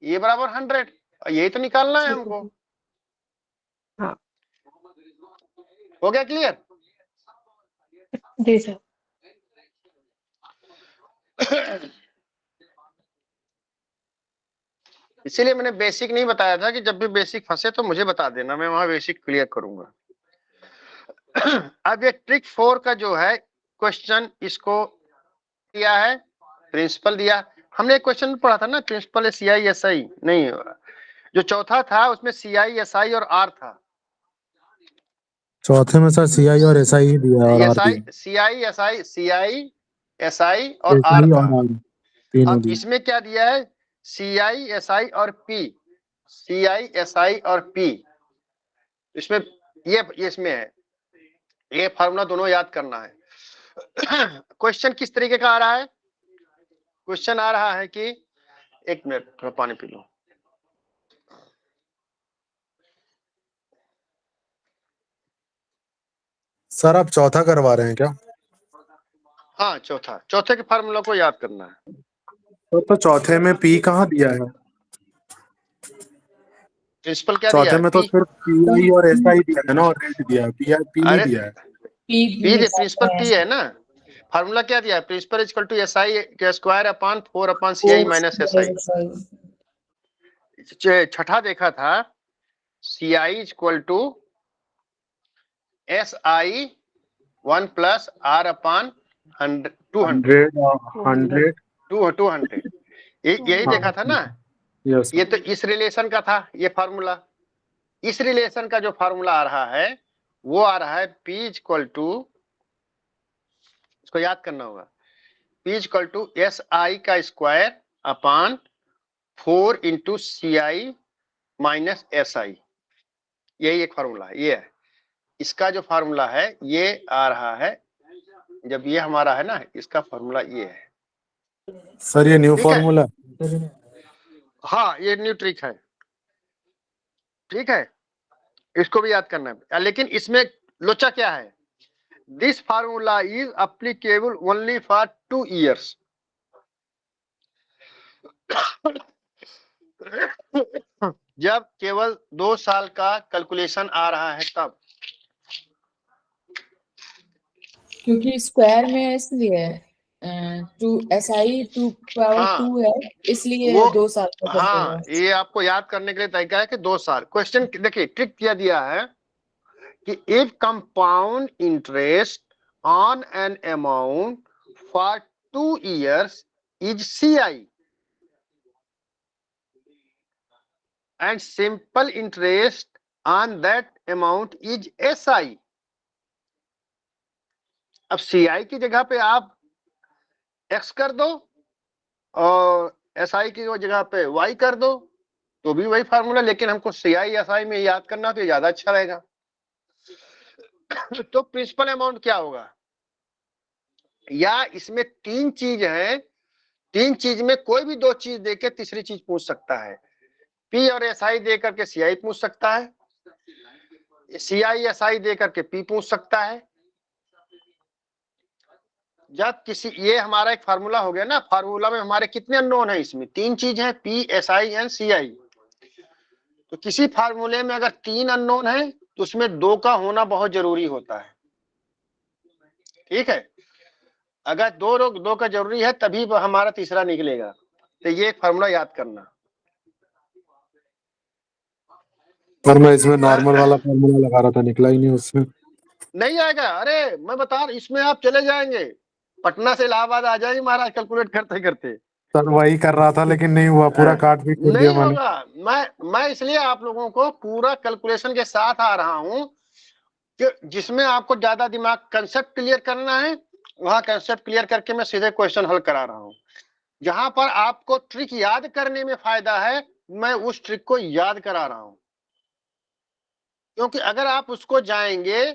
ये बराबर 100, और यही तो निकालना है हमको। हाँ हो गया क्लियर। जी सर। इसीलिए मैंने बेसिक नहीं बताया था कि जब भी बेसिक फंसे तो मुझे बता देना, मैं वहां बेसिक क्लियर करूंगा। अब ये ट्रिक 4 का जो है क्वेश्चन, इसको दिया है प्रिंसिपल दिया। हमने एक क्वेश्चन पढ़ा था ना, प्रिंसिपल CI/SI नहीं, जो चौथा था उसमें CI/SI और R था। चौथे में सर CI और SI ही दिया है और R दिया। CI/SI और R SI था। और R तीनों अब दिए। इसमें क्या दिया है? CI/SI और P, CI/SI और P, इसमें ये इसमें है, ये फार्मूला दोनों याद करना है। क्वेश्चन किस तरीके का आ रहा है? क्वेश्चन आ रहा है कि, एक मिनट थोड़ा पानी पी लो। सर आप चौथा करवा रहे हैं क्या? हाँ, चौथे के फार्मूला को याद करना है। तो चौथे में P कहाँ दिया है? प्रिंसिपल क्या दिया चौथे है? में तो P। सिर्फ PI और SI दिया है ना, और रेट दिया है, P नहीं अरे दिया है। P प्रिंसिपल P है ना। फार्मूला क्या दिया है? प्रिंसिपल इक्वल टू SI के square upon 4 upon CI minus SI। छठा देखा था CI equal to SI 1 plus R upon 200 200, यही देखा था ना। यस ये तो इस रिलेशन का था ये फार्मूला। इस रिलेशन का जो फार्मूला आ रहा है वो आ रहा है P इक्वल टू, इसको याद करना होगा, P इक्वल टू SI का square upon 4 into CI minus SI। यही एक फार्मूला है, ये है इसका जो फार्मूला है, ये आ रहा है। जब ये हमारा है ना, इसका फार्मूला ये है सर, ये न्यू ठीक है? फॉर्मूला। हाँ, ये न्यू ट्रिक है, ठीक है, इसको भी याद करना है। लेकिन इसमें लोचा क्या है? This formula is applicable only for 2 years। जब केवल 2 साल का कैलकुलेशन आ रहा है तब, क्योंकि स्क्वायर में है इसलिए 2 SI 2 पावर हाँ 2 है, इसलिए वो, 2 साल का कर हाँ देगा। ये आपको याद करने के लिए तरीका है कि 2 साल। क्वेश्चन देखिए, ट्रिक क्या दिया है कि if compound interest on an amount for 2 years is CI and simple interest on that amount is SI। अब CI की जगह पे आप X कर दो और SI की जगह पे Y कर दो तो भी वही फार्मूला, लेकिन हमको CI SI में याद करना तो ज्यादा अच्छा रहेगा। तो प्रिंसिपल अमाउंट क्या होगा? या इसमें 3 चीज है, 3 चीज में कोई भी 2 चीज देके तीसरी चीज पूछ सकता है। P और SI दे करके CI पूछ सकता है, CI SI दे करके P पूछ सकता है। जब किसी, ये हमारा एक फार्मूला हो गया ना, फार्मूला में हमारे कितने अननोन है? इसमें 3 चीज है, P SI एंड CI। तो किसी फार्मूले में अगर 3 अननोन है तो उसमें 2 का होना बहुत जरूरी होता है, ठीक है? अगर 2 का जरूरी है तभी हमारा तीसरा निकलेगा। तो ये एक फार्मूला याद करना। पर मैं इसमें नॉर्मल वाला फॉर्मूला लगा रहा था, निकला ही नहीं उसमें। नहीं आएगा, अरे मैं बता रहा, इसमें आप चले जाएंगे, पटना से इलाहाबाद आ जाएंगे महाराज कैलकुलेट करते करते। सर वही कर रहा था लेकिन नहीं हुआ, पूरा काट भी कर दिया नहीं मैंने। होगा, मैं इसलिए आप लोगों को पूरा कैलकुलेशन के साथ आ रहा हूं कि जिसमें आपको ज्यादा दिमाग कंसेप्ट क्लियर करना है, वहां कंसेप्ट क्लियर करके मैं सीधे क्वेश्चन हल करा रहा हूं। जहां पर आपको ट्रिक याद करने में फायदा है, मैं उस ट्रिक को याद करा रहा हूं। क्योंकि अगर आप उसको जाएंगे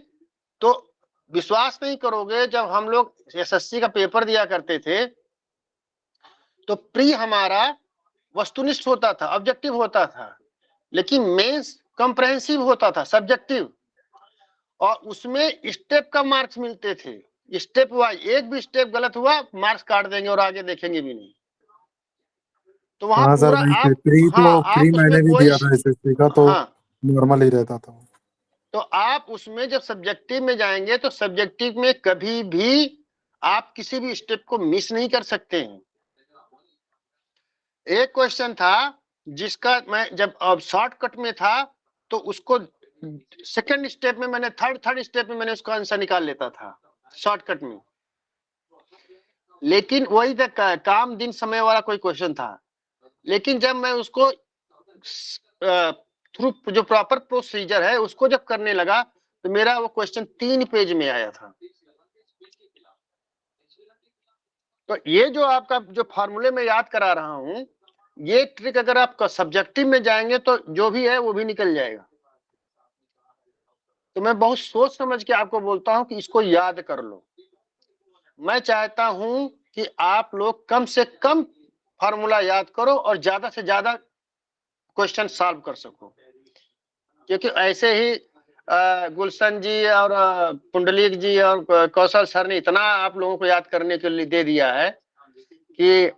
तो विश्वास नहीं करोगे, जब हम लोग SSC का पेपर दिया करते थे तो प्री हमारा वस्तुनिष्ठ होता था, ऑब्जेक्टिव होता था, लेकिन मेंस कॉम्प्रहेंसिव होता था, सब्जेक्टिव। और उसमें स्टेप का मार्क्स मिलते थे, स्टेप वाइज। एक भी स्टेप गलत हुआ मार्क्स काट देंगे और आगे देखेंगे भी नहीं। तो वहां हाँ सर पूरा वही आप, प्री हाँ तो प्री आप उसमें मैंने भी कोई, दिया था SSC का, तो हाँ नॉर्मल ही रहता था। तो आप उसमें जब सब्जेक्टिव में जाएंगे तो सब्जेक्टिव में कभी भी आप किसी भी स्टेप को मिस नहीं कर सकते हैं। एक क्वेश्चन था जिसका मैं जब अब शॉर्टकट में था तो उसको सेकंड स्टेप में मैंने थर्ड स्टेप में मैंने उसका आंसर निकाल लेता था शॉर्टकट में, लेकिन वही तक काम दिन समय वाला कोई क्वेश्चन था। लेकिन जब मैं उसको थ्रू जो प्रॉपर प्रोसीजर है उसको जब करने लगा तो मेरा वो क्वेश्चन 3 पेज में आया था। तो ये जो आपका जो फॉर्मूले में याद करा रहा हूं, ये ट्रिक अगर आप सब्जेक्टिव में जाएंगे तो जो भी है वो भी निकल जाएगा। तो मैं बहुत सोच समझ के आपको बोलता हूं कि इसको याद कर लो। मैं चाहता हूं कि आप लोग कम से कम फार्मूला याद करो और ज्यादा से ज्यादा क्वेश्चन सॉल्व कर सको, क्योंकि ऐसे ही गुलशन जी और पुंडलिक जी और कौशल सर ने इतना आप लोगों को याद करने के लिए दे दिया है कि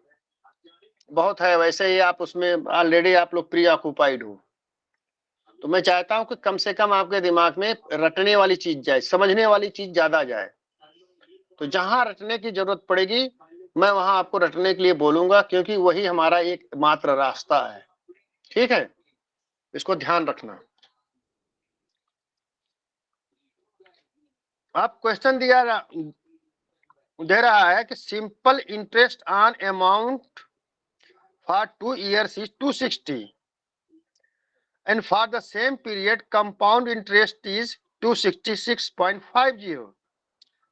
बहुत है। वैसे ही आप उसमें ऑलरेडी आप लोग प्री ऑक्युपाइड हो। तो मैं चाहता हूं कि कम से कम आपके दिमाग में रटने वाली चीज जाए, समझने वाली चीज ज्यादा जाए। तो जहां रटने की जरूरत पड़ेगी मैं वहां आपको रटने के लिए बोलूंगा, क्योंकि वही हमारा एक मात्र रास्ता है। ठीक है, इसको ध्यान रखना। आप क्वेश्चन दे रहा है कि simple interest on amount for 2 years is 260 and for the same period compound interest is 266.50.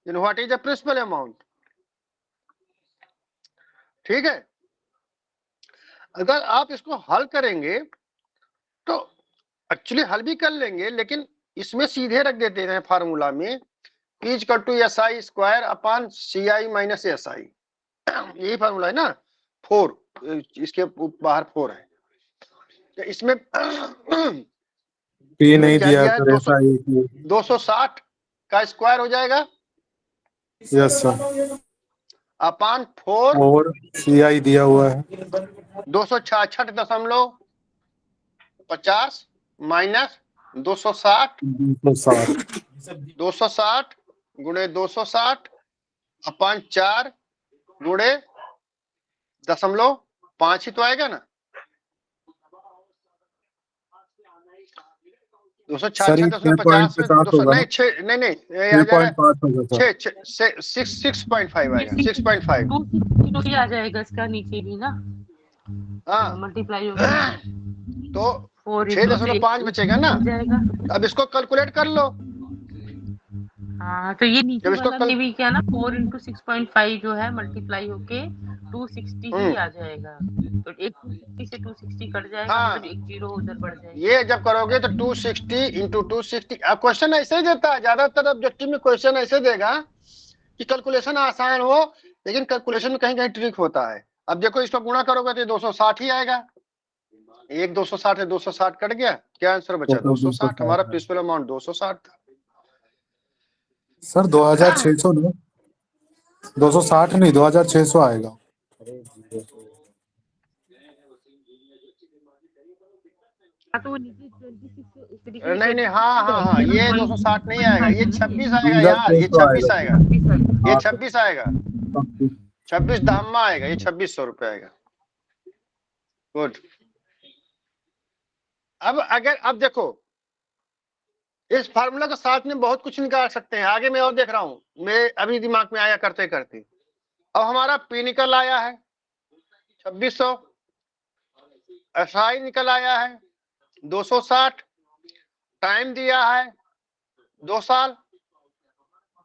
then what is the principal amount? ठीक है, अगर आप इसको हल करेंगे तो एक्चुअली हल भी कर लेंगे, लेकिन इसमें सीधे रख देते हैं फार्मूला में P equal to SI square upon CI minus SI। यही फार्मूला है ना, 4, इसके बाहर 4 है। तो इसमें पी नहीं दिया है सर, ऐसा ही 260 का स्क्वायर हो जाएगा यस सर, अपॉन 4 और CI दिया हुआ है 266.50 माइनस 260 260 गुणे 260 अपॉन 4 गुणे 0.5 ही तो आएगा ना। 266 में 50 में 200 नहीं 6 नहीं आ जाएगा 6.5 आएगा 6.5 260 ही आ जाएगा इसका नीचे भी ना। हाँ मल्टीप्लाई होगा तो 6.5 बचेगा ना। अब इसको कैलकुलेट कर लो। हाँ तो ये नीचे जब इसको वाला में भी क्या ना 4 into 6.5 जो है मल्टीप्लाई होके 260 ही आ जाएगा। तो एक 260 से 260 कट जाएगा, हाँ। मतलब एक जीरो उधर बढ़ जाएगा। ये जब करोगे तो 260 इंटू 260। क्वेश्चन ऐसे ही देता है, ज्यादातर ऑब्जेक्टिव में क्वेश्चन ऐसे देगा कि कैलकुलेशन आसान हो, लेकिन कैलकुलेशन में कहीं कहीं ट्रिक होता है। अब देखो इसको गुणा करोगे तो 260 ही आएगा। एक 260 है, 260 कट गया, क्या आंसर बचा? 260। हमारा प्रिंसिपल अमाउंट 260 था सर। 2600 नहीं, 260 नहीं 2600 आएगा। तो नीचे 26 नहीं हाँ ये 260 नहीं आएगा, ये 26 आएगा यार, ये 26 आएगा, ये 26 आएगा, 26 दामा आएगा, ये 2600 रुपये आएगा। गुड। अब देखो इस फार्मूला के साथ में बहुत कुछ निकाल सकते हैं। आगे मैं और देख रहा हूं, मेरे अभी दिमाग में आया करते करते। अब हमारा पी निकल आया है 2600, SI निकल आया है 260, टाइम दिया है 2 साल।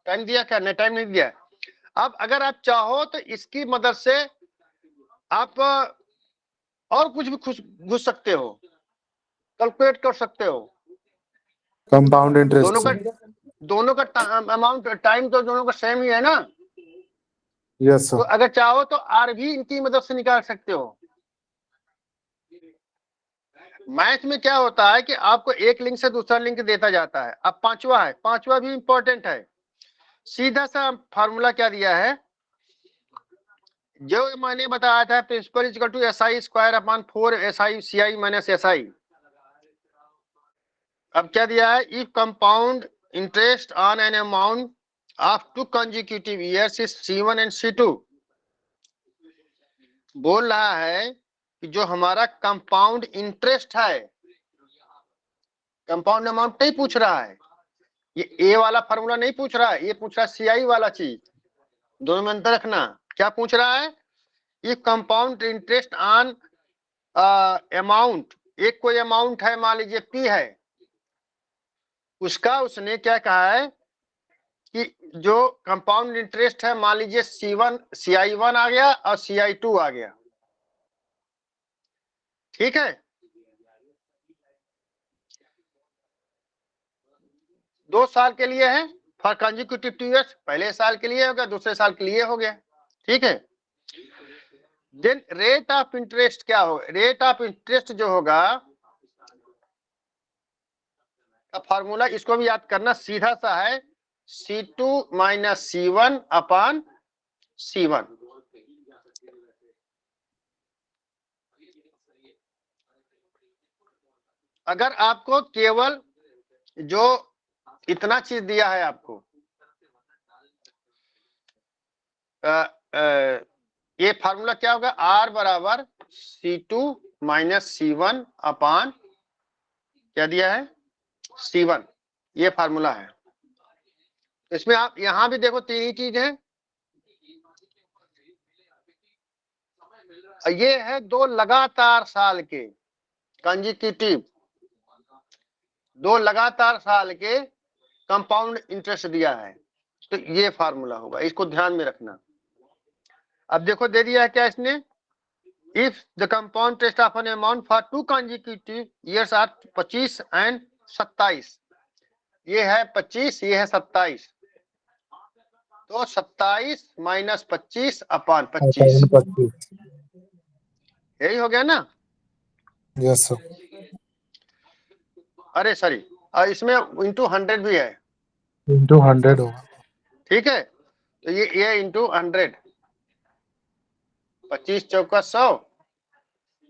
टाइम दिया क्या? नहीं टाइम नहीं दिया। अब अगर आप चाहो तो इसकी मदद से आप और कुछ भी घुस सकते हो, कैलकुलेट कर सकते हो। कंपाउंड इंटरेस्ट दोनों का अमाउंट टाइम तो दोनों का सेम ही है ना। यस तो सर। अगर चाहो तो आर भी इनकी मदद से निकाल सकते हो। मैथ में क्या होता है कि आपको एक लिंक से दूसरा लिंक देता जाता है। अब पांचवा है, पांचवा भी इंपॉर्टेंट है। सीधा सा फार्मूला क्या दिया है, जो मैंने बताया था, principal equal to SI square upon 4 SI CI minus SI। अब क्या दिया है, if compound interest on an amount of 2 consecutive years is C1 and C2। बोल रहा है कि जो हमारा कंपाउंड इंटरेस्ट है, कंपाउंड अमाउंट नहीं पूछ रहा है, ये ए वाला फार्मूला नहीं पूछ रहा है, ये पूछ रहा है सीआई वाला चीज। दोनों में अंतर रखना। क्या पूछ रहा है? ये कंपाउंड इंटरेस्ट ऑन अमाउंट, एक कोई अमाउंट है, मान लीजिए पी है, उसका उसने क्या कहा है कि जो कंपाउंड इंटरेस्ट है, मान लीजिए CI1 आ गया और CI2 आ गया, ठीक है। 2 साल के लिए है, फॉर कंजिक्यूटिव 2 ईयर्स, पहले साल के लिए हो गया, दूसरे साल के लिए हो गया, ठीक है। देन रेट ऑफ इंटरेस्ट क्या हो? रेट ऑफ इंटरेस्ट जो होगा का फार्मूला, इसको भी याद करना, सीधा सा है C2 minus C1 upon C1। अगर आपको केवल जो इतना चीज दिया है आपको, ये फार्मूला क्या होगा? R बराबर C2 माइनस C1 अपॉन क्या दिया है? C1, ये फार्मूला है। इसमें आप यहां भी देखो, तीन ही चीज है। ये है 2 लगातार साल के कंजिक्यूटिव, 2 लगातार साल के कंपाउंड इंटरेस्ट दिया है, तो ये फार्मूला होगा, इसको ध्यान में रखना। अब देखो दे दिया है क्या इसने? If the compound interest of an amount for 2 consecutive years are 25 and 27, ये है 25, ये है 27, तो 27 माइनस 25 अपॉन 25, 25। यही हो गया ना? Yes sir. अरे सॉरी, और इसमें इंटू 100 भी है, इंटू 100 होगा। ठीक है। तो ये इंटू 100, 25 चौका 100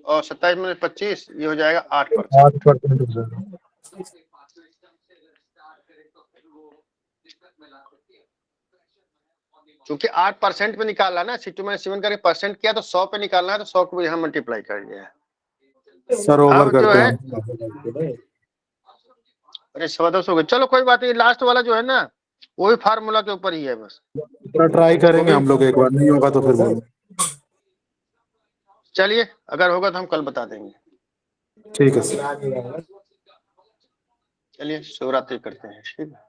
और 27 में 25, ये हो जाएगा 8%। 8% हो जाएगा। क्योंकि 8% पे निकालना ना, C2 में C1 करके परसेंट किया तो 100 पे निकालना है, तो 100 को यहाँ मल्टीप्लाई कर दिया है। सर ओवर अब जो करते है, हैं। अरे 110 हो गए, चलो कोई बात नहीं। लास्ट वाला जो है ना, वो भी फार्मूला के ऊपर ही है बस। ट्राई करेंगे हम लोग एक बार, नहीं होगा तो फिर बोलो। चलिए, अगर होगा तो हम कल बता देंगे। ठीक है सर। चलिए, शिवरात्रि करते हैं, ठीक है।